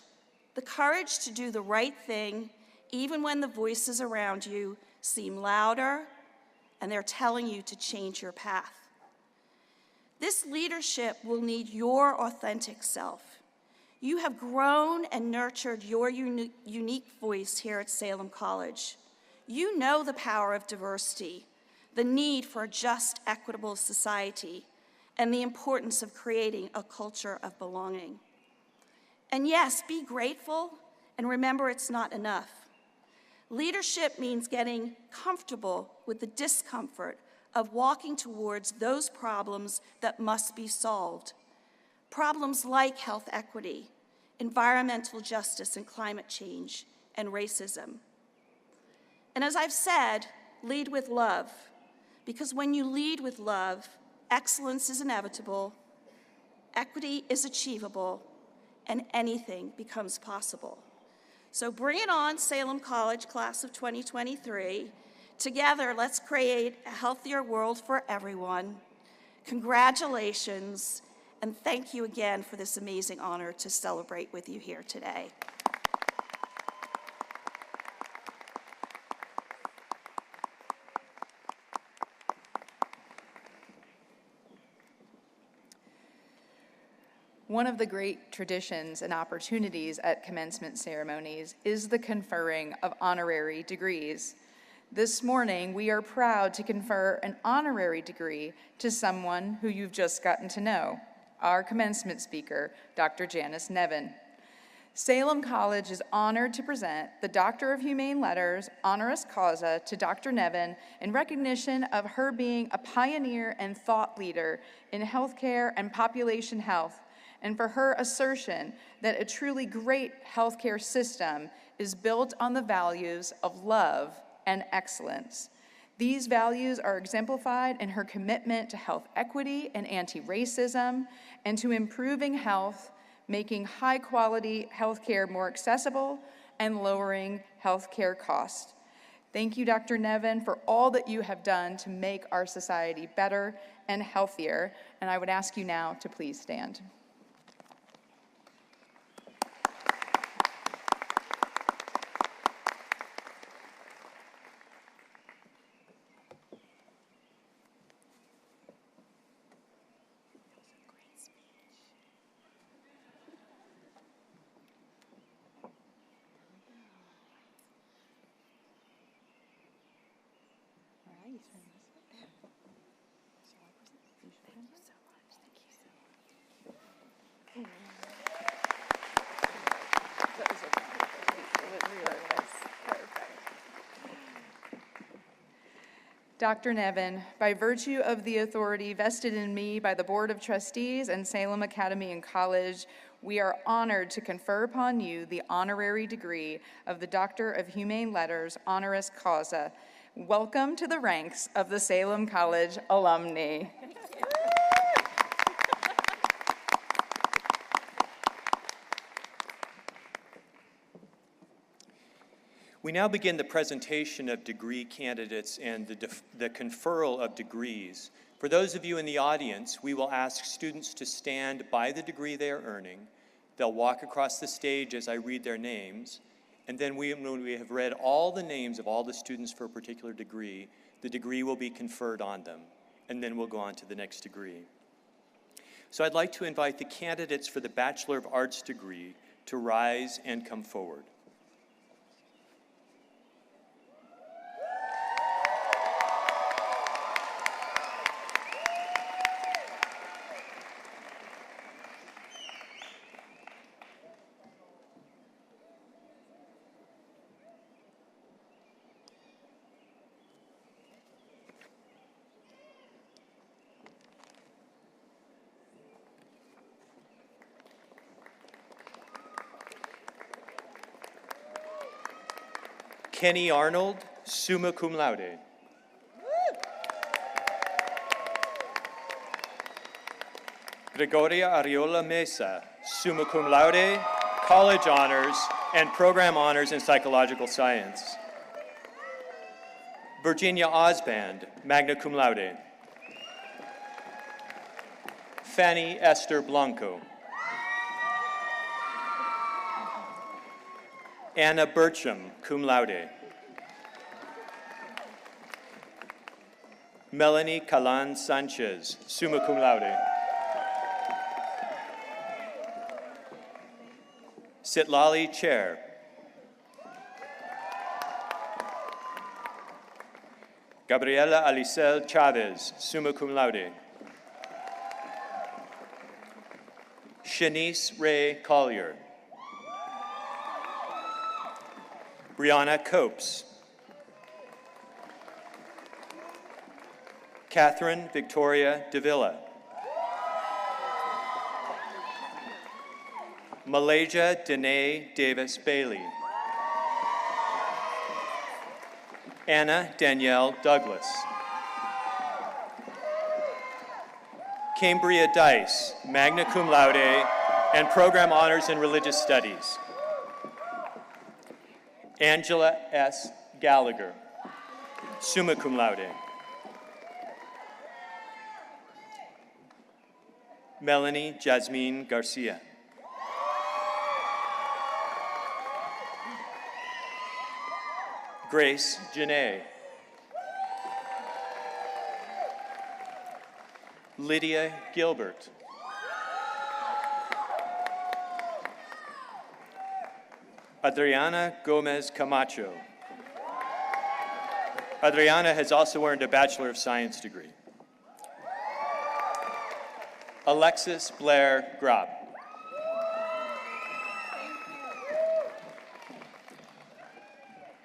the courage to do the right thing even when the voices around you seem louder and they're telling you to change your path. This leadership will need your authentic self. You have grown and nurtured your unique voice here at Salem College. You know the power of diversity, the need for a just, equitable society, and the importance of creating a culture of belonging. And yes, be grateful and remember it's not enough. Leadership means getting comfortable with the discomfort of walking towards those problems that must be solved. Problems like health equity, environmental justice and climate change, and racism. And as I've said, lead with love, because when you lead with love, excellence is inevitable, equity is achievable, and anything becomes possible. So bring it on, Salem College, class of 2023. Together, let's create a healthier world for everyone. Congratulations, and thank you again for this amazing honor to celebrate with you here today. One of the great traditions and opportunities at commencement ceremonies is the conferring of honorary degrees. This morning, we are proud to confer an honorary degree to someone who you've just gotten to know, our commencement speaker, Dr. Janice Nevin. Salem College is honored to present the Doctor of Humane Letters honoris causa to Dr. Nevin in recognition of her being a pioneer and thought leader in healthcare and population health, and for her assertion that a truly great healthcare system is built on the values of love and excellence. These values are exemplified in her commitment to health equity and anti-racism, and to improving health, making high-quality healthcare more accessible, and lowering healthcare costs. Thank you, Dr. Nevin, for all that you have done to make our society better and healthier, and I would ask you now to please stand. Dr. Nevin, by virtue of the authority vested in me by the Board of Trustees and Salem Academy and College, we are honored to confer upon you the honorary degree of the Doctor of Humane Letters honoris causa. Welcome to the ranks of the Salem College alumni. We now begin the presentation of degree candidates and the conferral of degrees. For those of you in the audience, we will ask students to stand by the degree they are earning. They'll walk across the stage as I read their names, and then when we have read all the names of all the students for a particular degree, the degree will be conferred on them, and then we'll go on to the next degree. So I'd like to invite the candidates for the Bachelor of Arts degree to rise and come forward. Kenny Arnold, summa cum laude. Gregoria Ariola Mesa, summa cum laude, college honors, and program honors in psychological science. Virginia Osband, magna cum laude. Fanny Esther Blanco. Anna Burcham, cum laude. Melanie Calan Sanchez, summa cum laude. Sitlali Chair. Gabriela Alicel Chavez, summa cum laude. Shanice Ray Collier. Brianna Copes. Catherine Victoria Davila. Malaysia Danae Davis Bailey. Anna Danielle Douglas. Cambria Dice, magna cum laude, and program honors in religious studies. Angela S. Gallagher, summa cum laude. Melanie Jasmine Garcia. Grace Janae. Lydia Gilbert. Adriana Gomez Camacho. Adriana has also earned a Bachelor of Science degree. Alexis Blair Grob.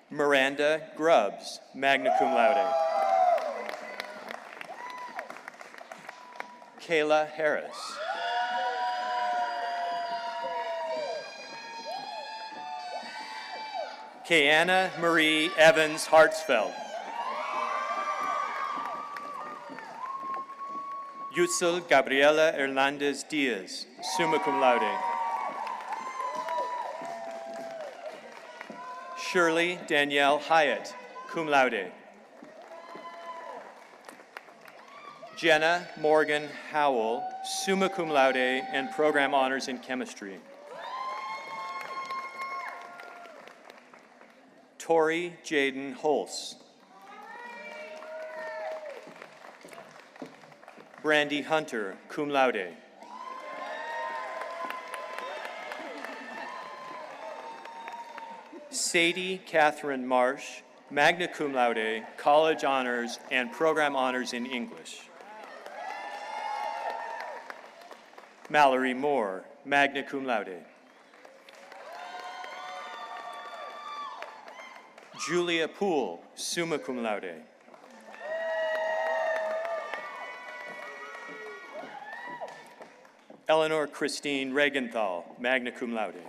Miranda Grubbs, magna cum laude. Kayla Harris. Kayana Marie Evans Hartsfeld. Yutzel Gabriela Hernandez Diaz, summa cum laude. Shirley Danielle Hyatt, cum laude. Jenna Morgan Howell, summa cum laude and program honors in chemistry. Tori Jaden Holtz. Brandy Hunter, cum laude. Sadie Catherine Marsh, magna cum laude, college honors, and program honors in English. Mallory Moore, magna cum laude. Julia Poole, summa cum laude. Eleanor Christine Regenthal, magna cum laude.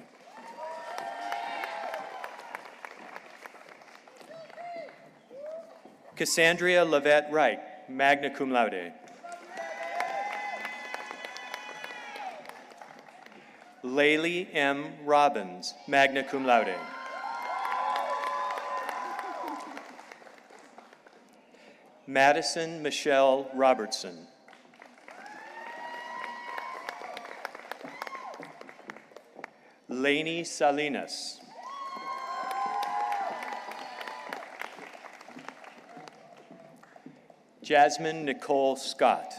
Cassandra Lavette Wright, magna cum laude. Laylee M. Robbins, magna cum laude. Madison Michelle Robertson. Lainey Salinas. Jasmine Nicole Scott.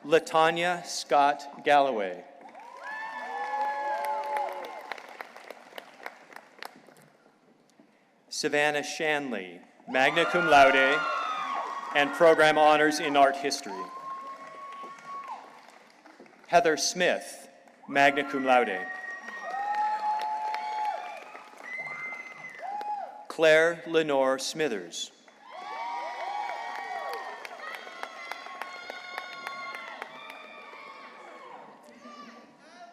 Latanya Scott Galloway. Savannah Shanley, magna cum laude and program honors in art history. Heather Smith, magna cum laude. Claire Lenore Smithers.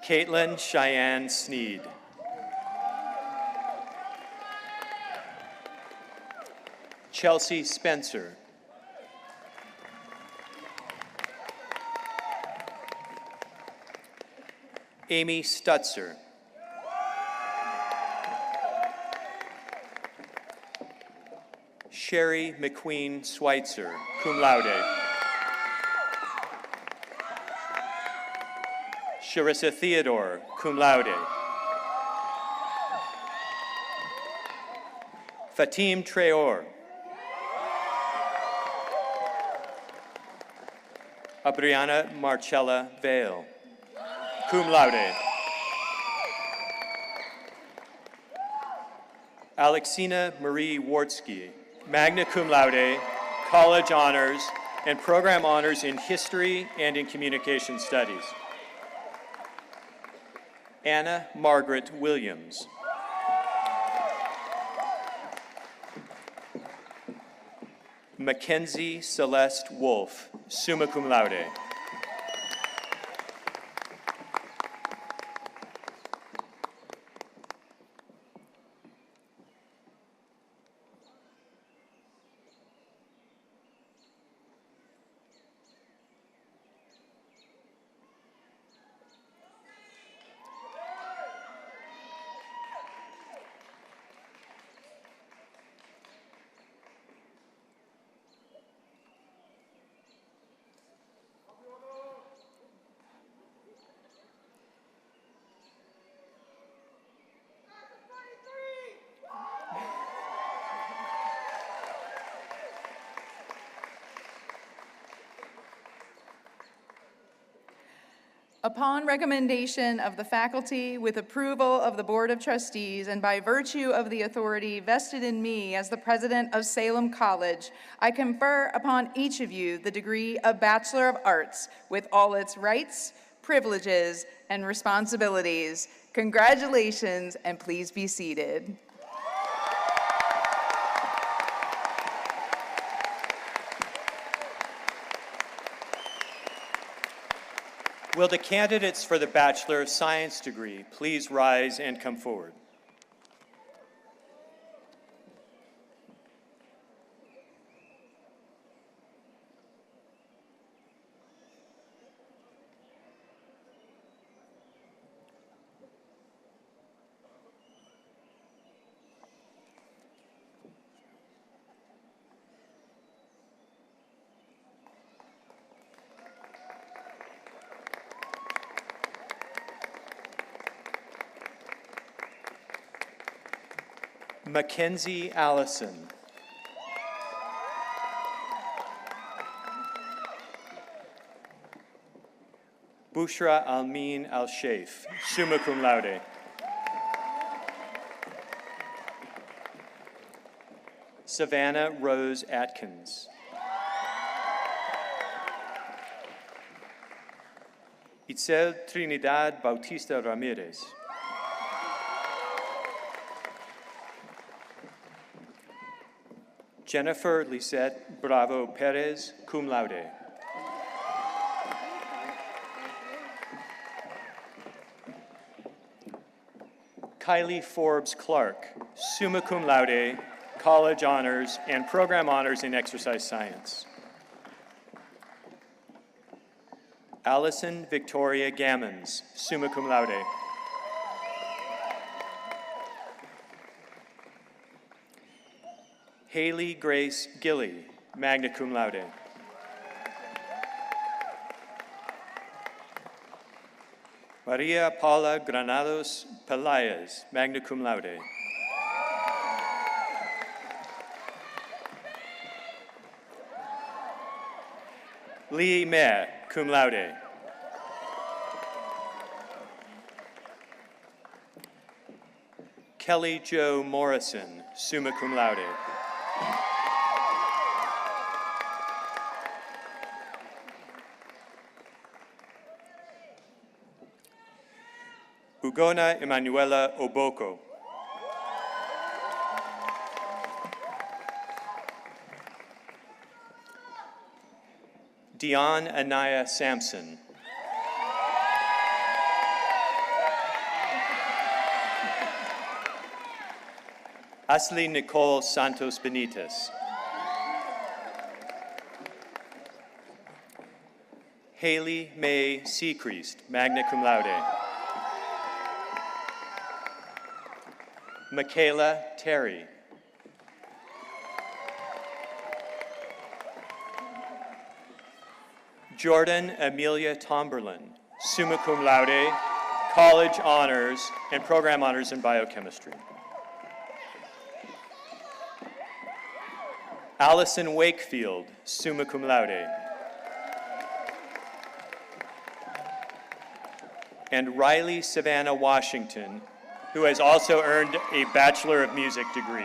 Caitlin Cheyenne Sneed. Chelsea Spencer. Amy Stutzer. Sherry McQueen Schweitzer, cum laude. Sharissa Theodore, cum laude. Fatim Traor. Abriana Marcella Vale, cum laude. Alexina Marie Wartsky, magna cum laude, college honors, and program honors in history and in communication studies. Anna Margaret Williams. Mackenzie Celeste Wolf, summa cum laude. Upon recommendation of the faculty, with approval of the Board of Trustees, and by virtue of the authority vested in me as the president of Salem College, I confer upon each of you the degree of Bachelor of Arts with all its rights, privileges, and responsibilities. Congratulations, and please be seated. Will the candidates for the Bachelor of Science degree please rise and come forward? Mackenzie Allison. Bushra Almin Al-Sheikh, summa cum laude. Savannah Rose Atkins. Itzel Trinidad Bautista Ramirez. Jennifer Lisette Bravo Perez, cum laude. Kylie Forbes Clark, summa cum laude, college honors and program honors in exercise science. Allison Victoria Gammons, summa cum laude. Haley Grace Gilly, magna cum laude. Maria Paula Granados Pelayas, magna cum laude. Lee Meh, cum laude. Kelly Jo Morrison, summa cum laude. Ugona Emanuela Oboko. Dion Anaya Sampson. Ashley Nicole Santos Benitez. Haley May Seacreast, magna cum laude. Michaela Terry. Jordan Amelia Tomberlin, summa cum laude, college honors and program honors in biochemistry. Allison Wakefield, summa cum laude. And Riley Savannah Washington, who has also earned a Bachelor of Music degree.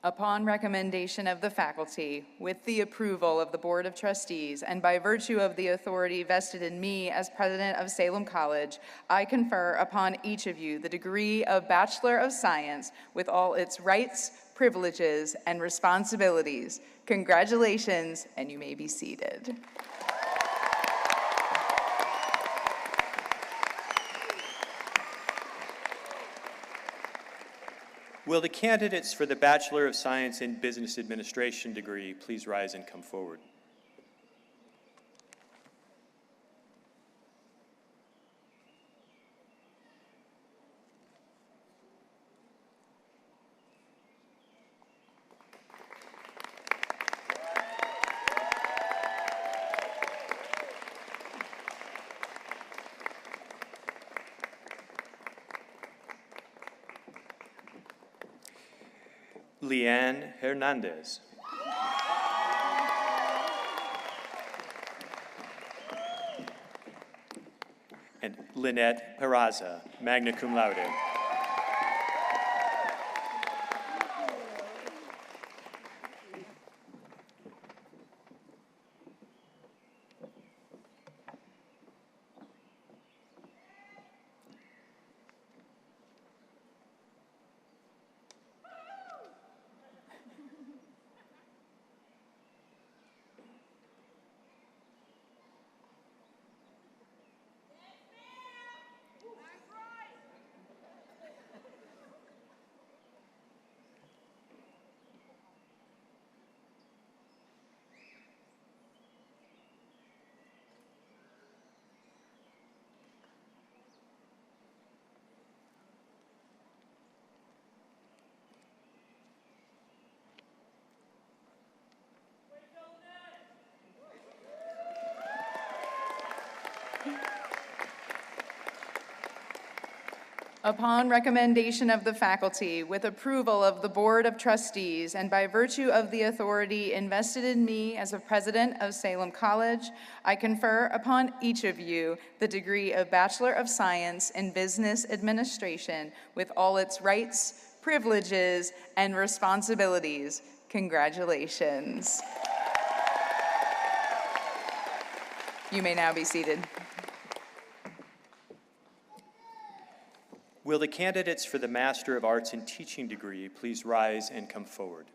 Upon recommendation of the faculty, with the approval of the Board of Trustees, and by virtue of the authority vested in me as president of Salem College, I confer upon each of you the degree of Bachelor of Science with all its rights, privileges, and responsibilities. Congratulations, and you may be seated. Will the candidates for the Bachelor of Science in Business Administration degree please rise and come forward? Leanne Hernandez. And Lynette Peraza, magna cum laude. Upon recommendation of the faculty, with approval of the Board of Trustees, and by virtue of the authority invested in me as a president of Salem College, I confer upon each of you the degree of Bachelor of Science in Business Administration with all its rights, privileges, and responsibilities. Congratulations. You may now be seated. Will the candidates for the Master of Arts in Teaching degree please rise and come forward?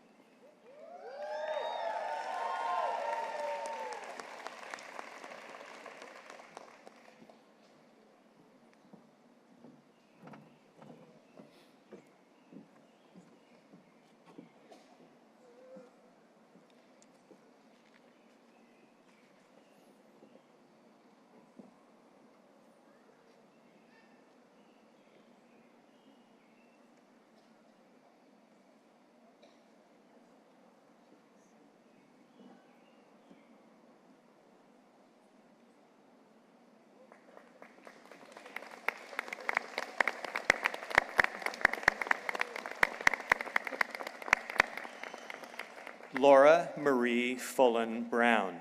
Laura Marie Fullen Brown.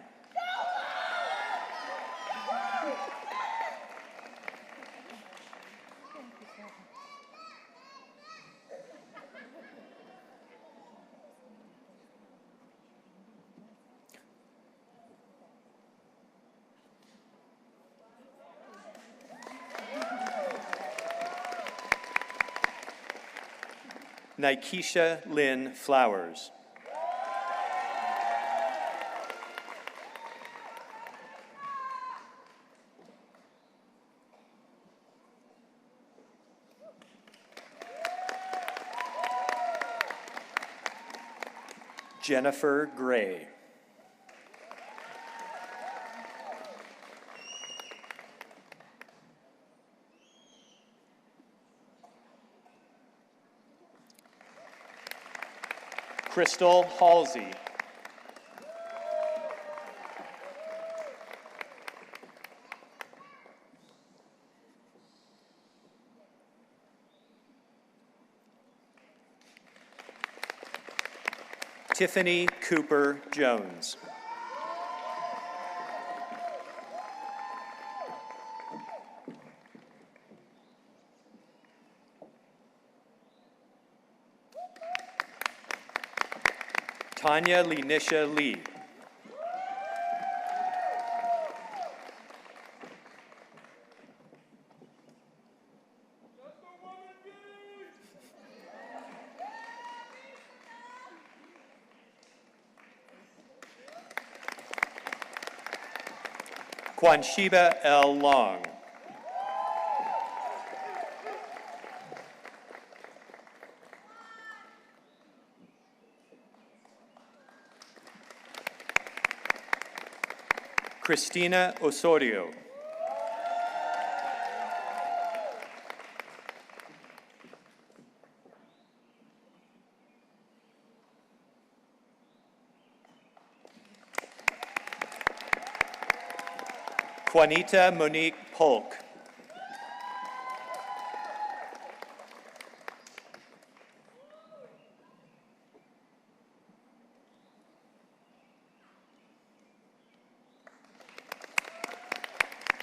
Nikesha Lynn Flowers. Jennifer Gray. Crystal Halsey. Tiffany Cooper Jones. Tanya Lenisha Lee. Kwanshiba L. Long. Cristina Osorio. Juanita Monique Polk.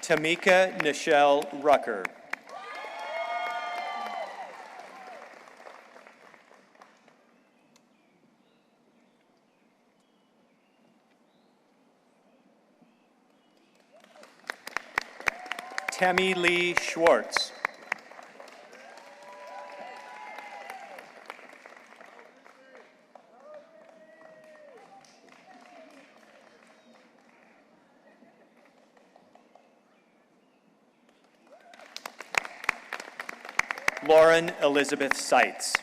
Tamika Nichelle Rucker. Tammy Lee Schwartz. Lauren Elizabeth Seitz.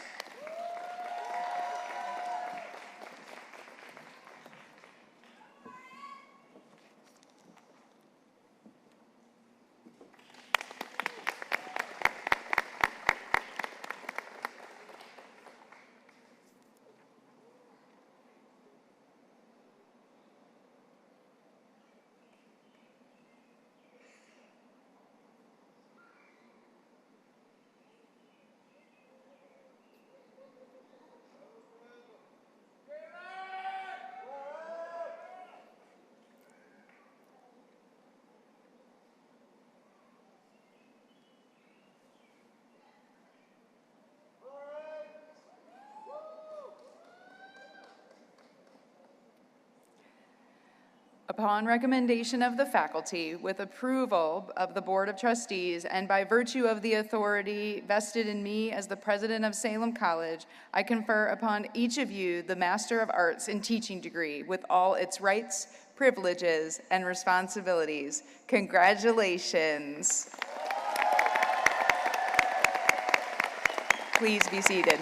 Upon recommendation of the faculty, with approval of the Board of Trustees, and by virtue of the authority vested in me as the president of Salem College, I confer upon each of you the Master of Arts in Teaching degree with all its rights, privileges, and responsibilities. Congratulations. Please be seated.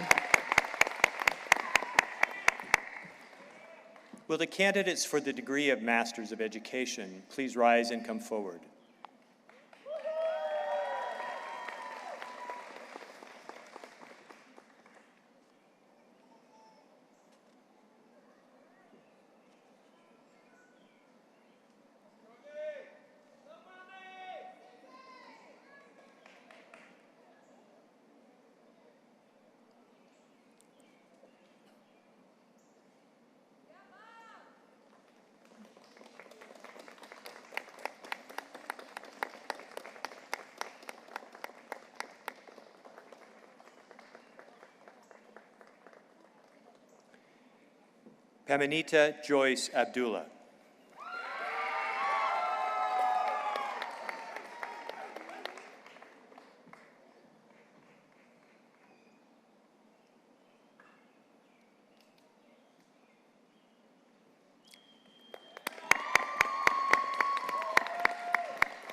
Will the candidates for the degree of Masters of Education please rise and come forward? Pamanita Joyce Abdullah.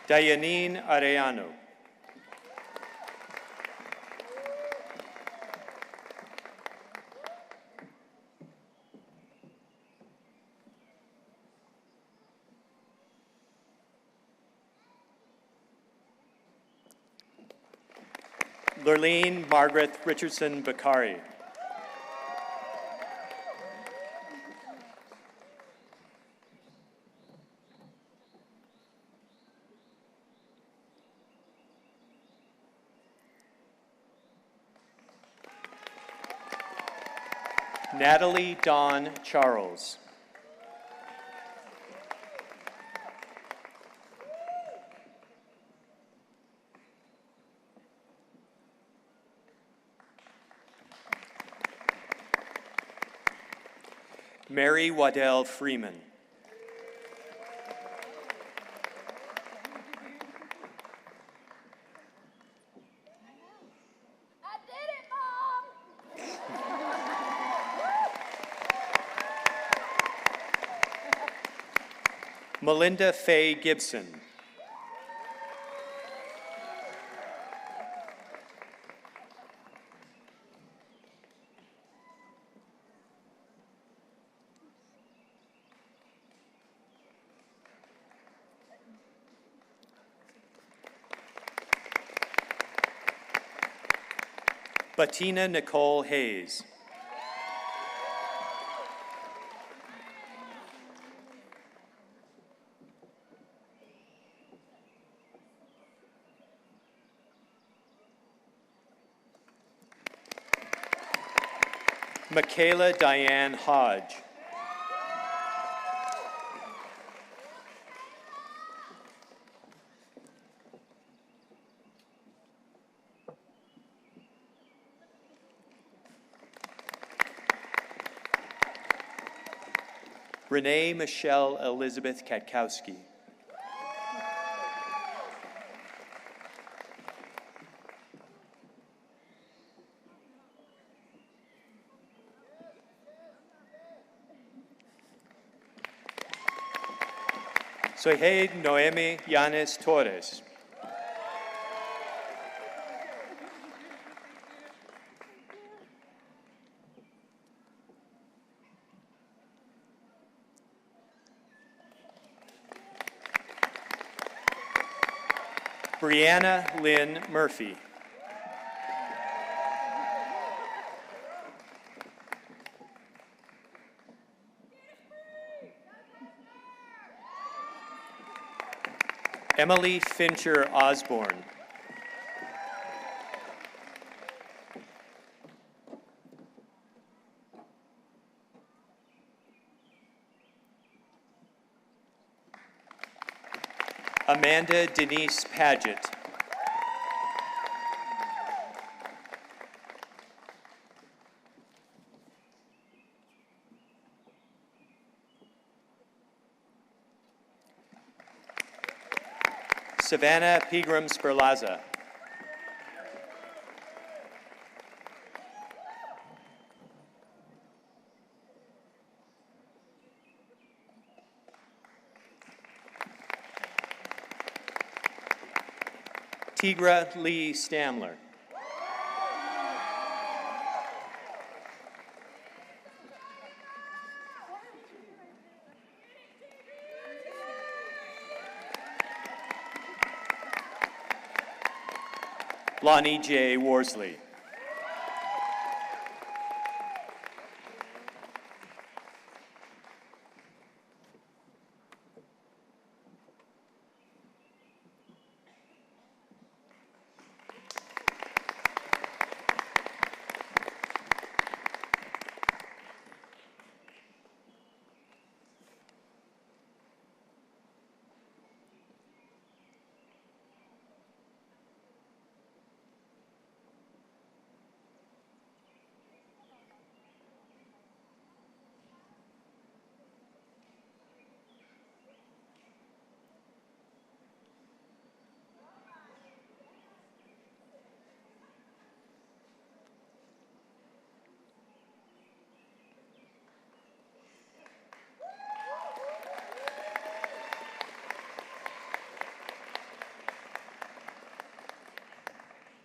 Dayanine Arellano. Lurleen Margaret Richardson Bakari. Natalie Dawn Charles. Mary Waddell Freeman. I did it, Mom! Melinda Faye Gibson. Bettina Nicole Hayes. Michaela Diane Hodge. Renee Michelle Elizabeth Katkowski. Soy Noemi Yanes Torres. Brianna Lynn Murphy. Emily Fincher Osborne. Amanda Denise Paget. Savannah Pegram Sperlaza. Tigra Lee Stamler. Lonnie J. Worsley.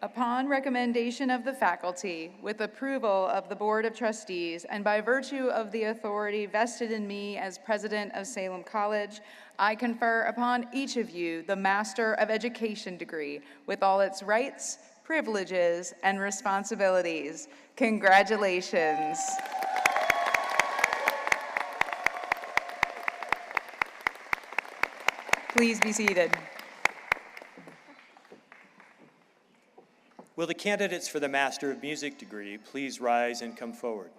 Upon recommendation of the faculty, with approval of the Board of Trustees, and by virtue of the authority vested in me as president of Salem College, I confer upon each of you the Master of Education degree with all its rights, privileges, and responsibilities. Congratulations. Please be seated. Will the candidates for the Master of Music degree please rise and come forward?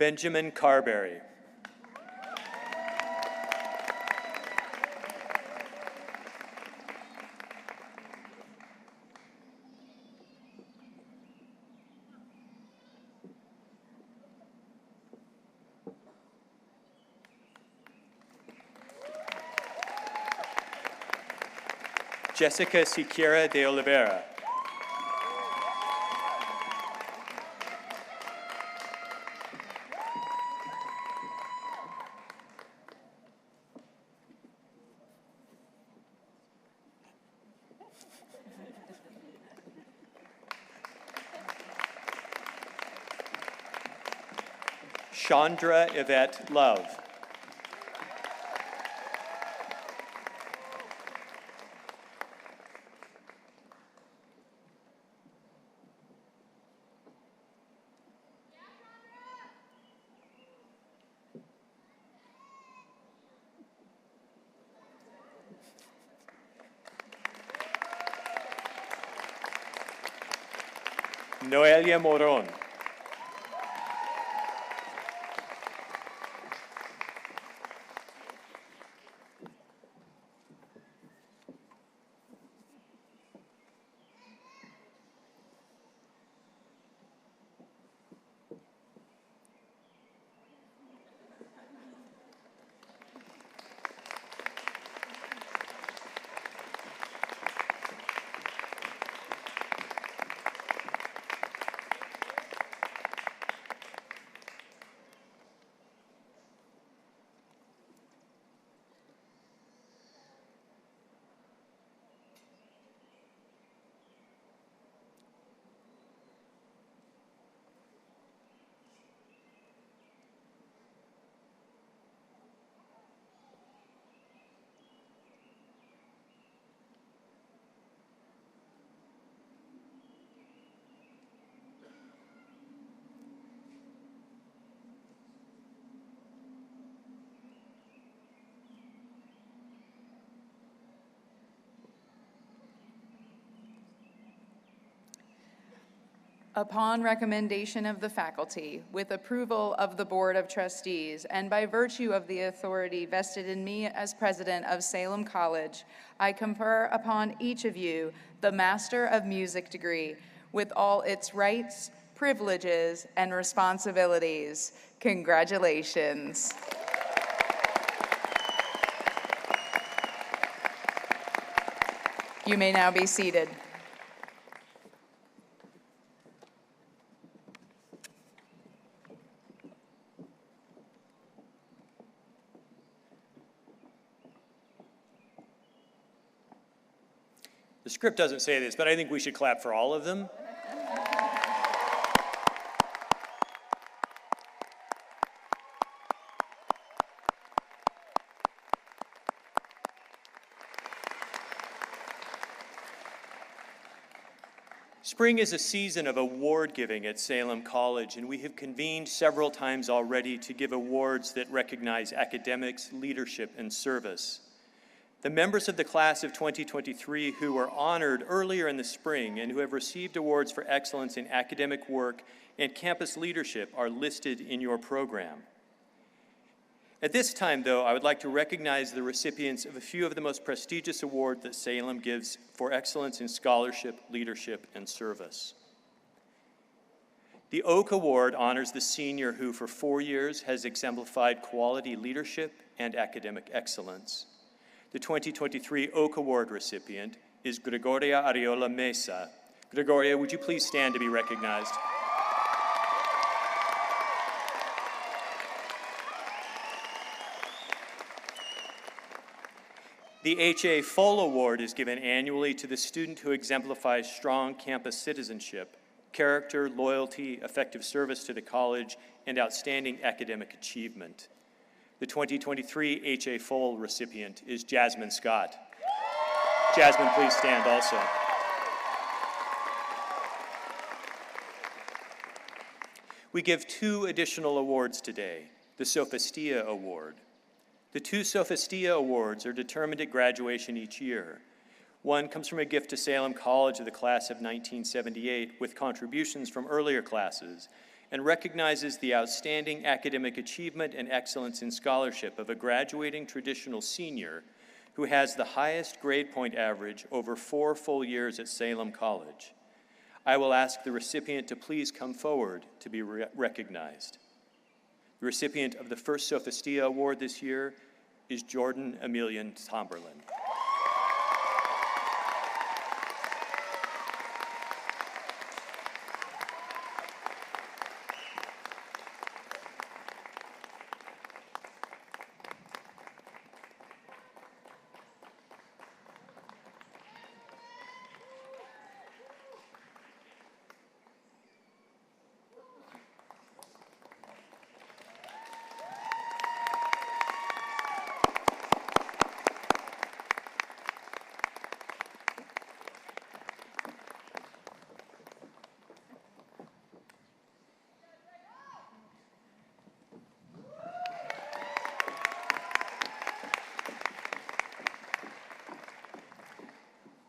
Benjamin Carberry. Jessica Siqueira de Oliveira. Chandra Yvette Love. Noelia Moron. Upon recommendation of the faculty, with approval of the Board of Trustees, and by virtue of the authority vested in me as president of Salem College, I confer upon each of you the Master of Music degree with all its rights, privileges, and responsibilities. Congratulations. You may now be seated. The script doesn't say this, but I think we should clap for all of them. Spring is a season of award giving at Salem College, and we have convened several times already to give awards that recognize academics, leadership, and service. The members of the class of 2023 who were honored earlier in the spring and who have received awards for excellence in academic work and campus leadership are listed in your program. At this time, though, I would like to recognize the recipients of a few of the most prestigious awards that Salem gives for excellence in scholarship, leadership, and service. The Oak Award honors the senior who, for 4 years, has exemplified quality leadership and academic excellence. The 2023 Oak Award recipient is Gregoria Ariola Mesa. Gregoria, would you please stand to be recognized? The H.A. Full Award is given annually to the student who exemplifies strong campus citizenship, character, loyalty, effective service to the college, and outstanding academic achievement. The 2023 H.A. Full recipient is Jasmine Scott. Jasmine, please stand also. We give 2 additional awards today, the Sophistia Award. The 2 Sophistia Awards are determined at graduation each year. One comes from a gift to Salem College of the class of 1978 with contributions from earlier classes, and recognizes the outstanding academic achievement and excellence in scholarship of a graduating traditional senior who has the highest grade point average over 4 full years at Salem College. I will ask the recipient to please come forward to be recognized. The recipient of the first Sophistia Award this year is Jordan Emilian Tomberlin.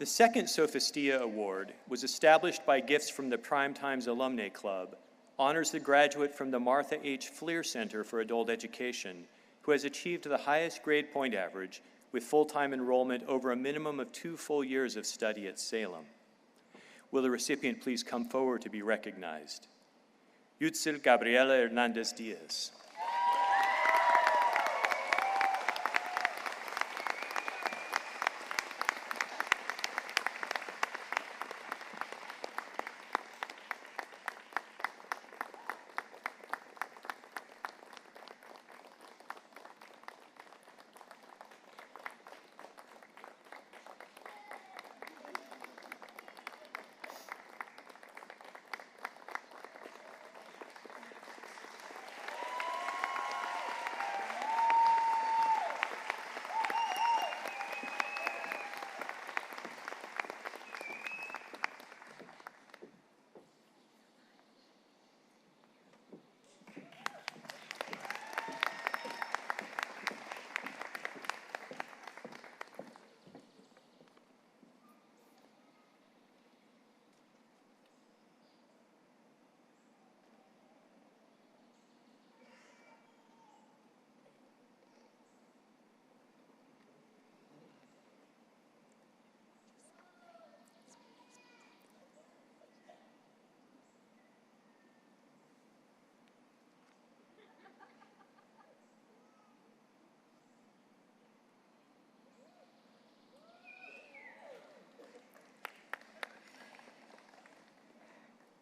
The second Sophistia Award was established by gifts from the Prime Times Alumni Club, honors the graduate from the Martha H. Fleer Center for Adult Education, who has achieved the highest grade point average with full-time enrollment over a minimum of 2 full years of study at Salem. Will the recipient please come forward to be recognized? Yutzel Gabriela Hernandez Diaz.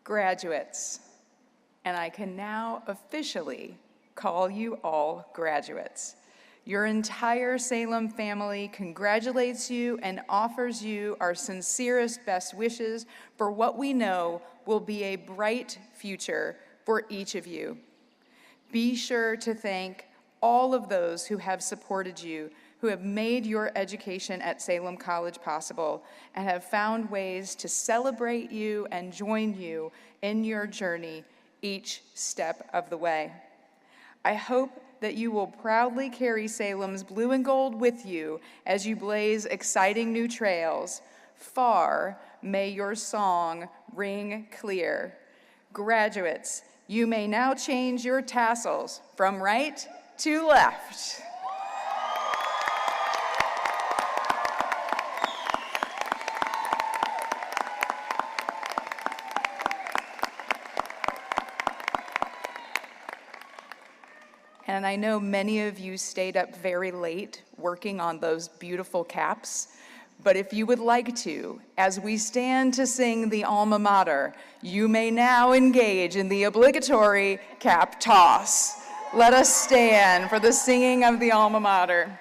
Graduates, and I can now officially call you all graduates. Your entire Salem family congratulates you and offers you our sincerest best wishes for what we know will be a bright future for each of you. Be sure to thank all of those who have supported you, who have made your education at Salem College possible and have found ways to celebrate you and join you in your journey each step of the way. I hope that you will proudly carry Salem's blue and gold with you as you blaze exciting new trails. Far may your song ring clear. Graduates, you may now change your tassels from right to left. And I know many of you stayed up very late working on those beautiful caps, but if you would like to, as we stand to sing the alma mater, you may now engage in the obligatory cap toss. Let us stand for the singing of the alma mater.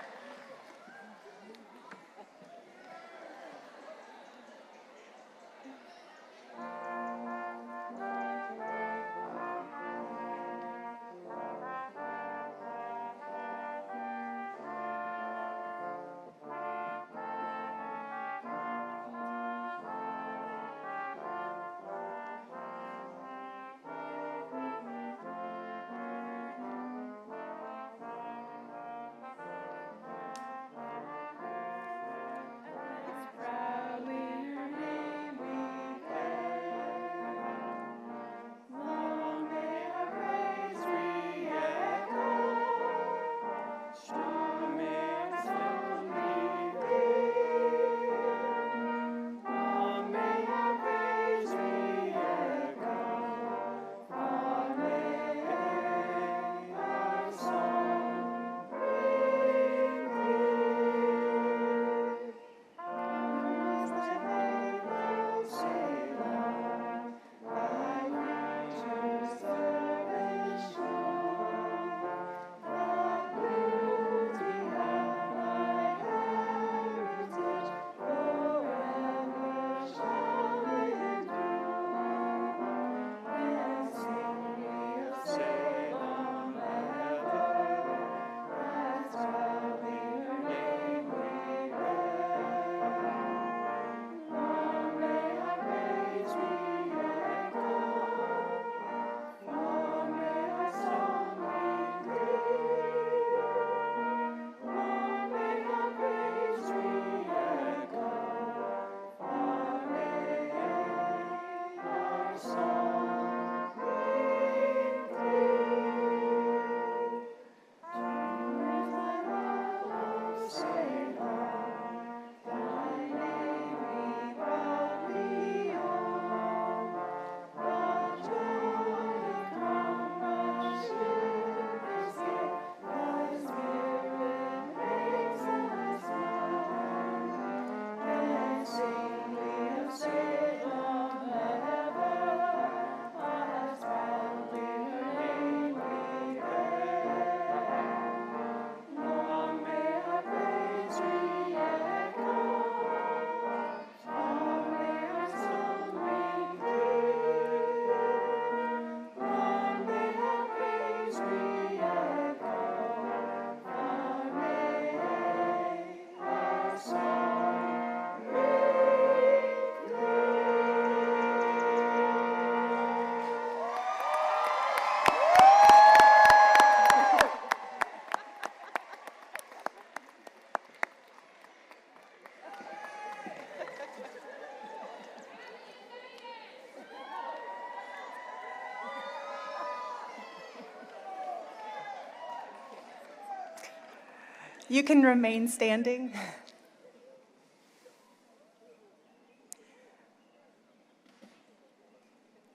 You can remain standing.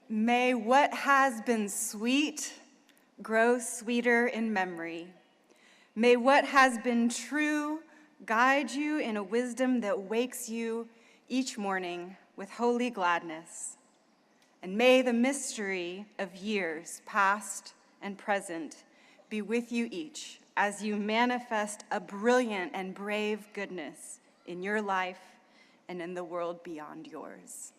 May what has been sweet grow sweeter in memory. May what has been true guide you in a wisdom that wakes you each morning with holy gladness. And may the mystery of years past and present be with you each as you manifest a brilliant and brave goodness in your life and in the world beyond yours.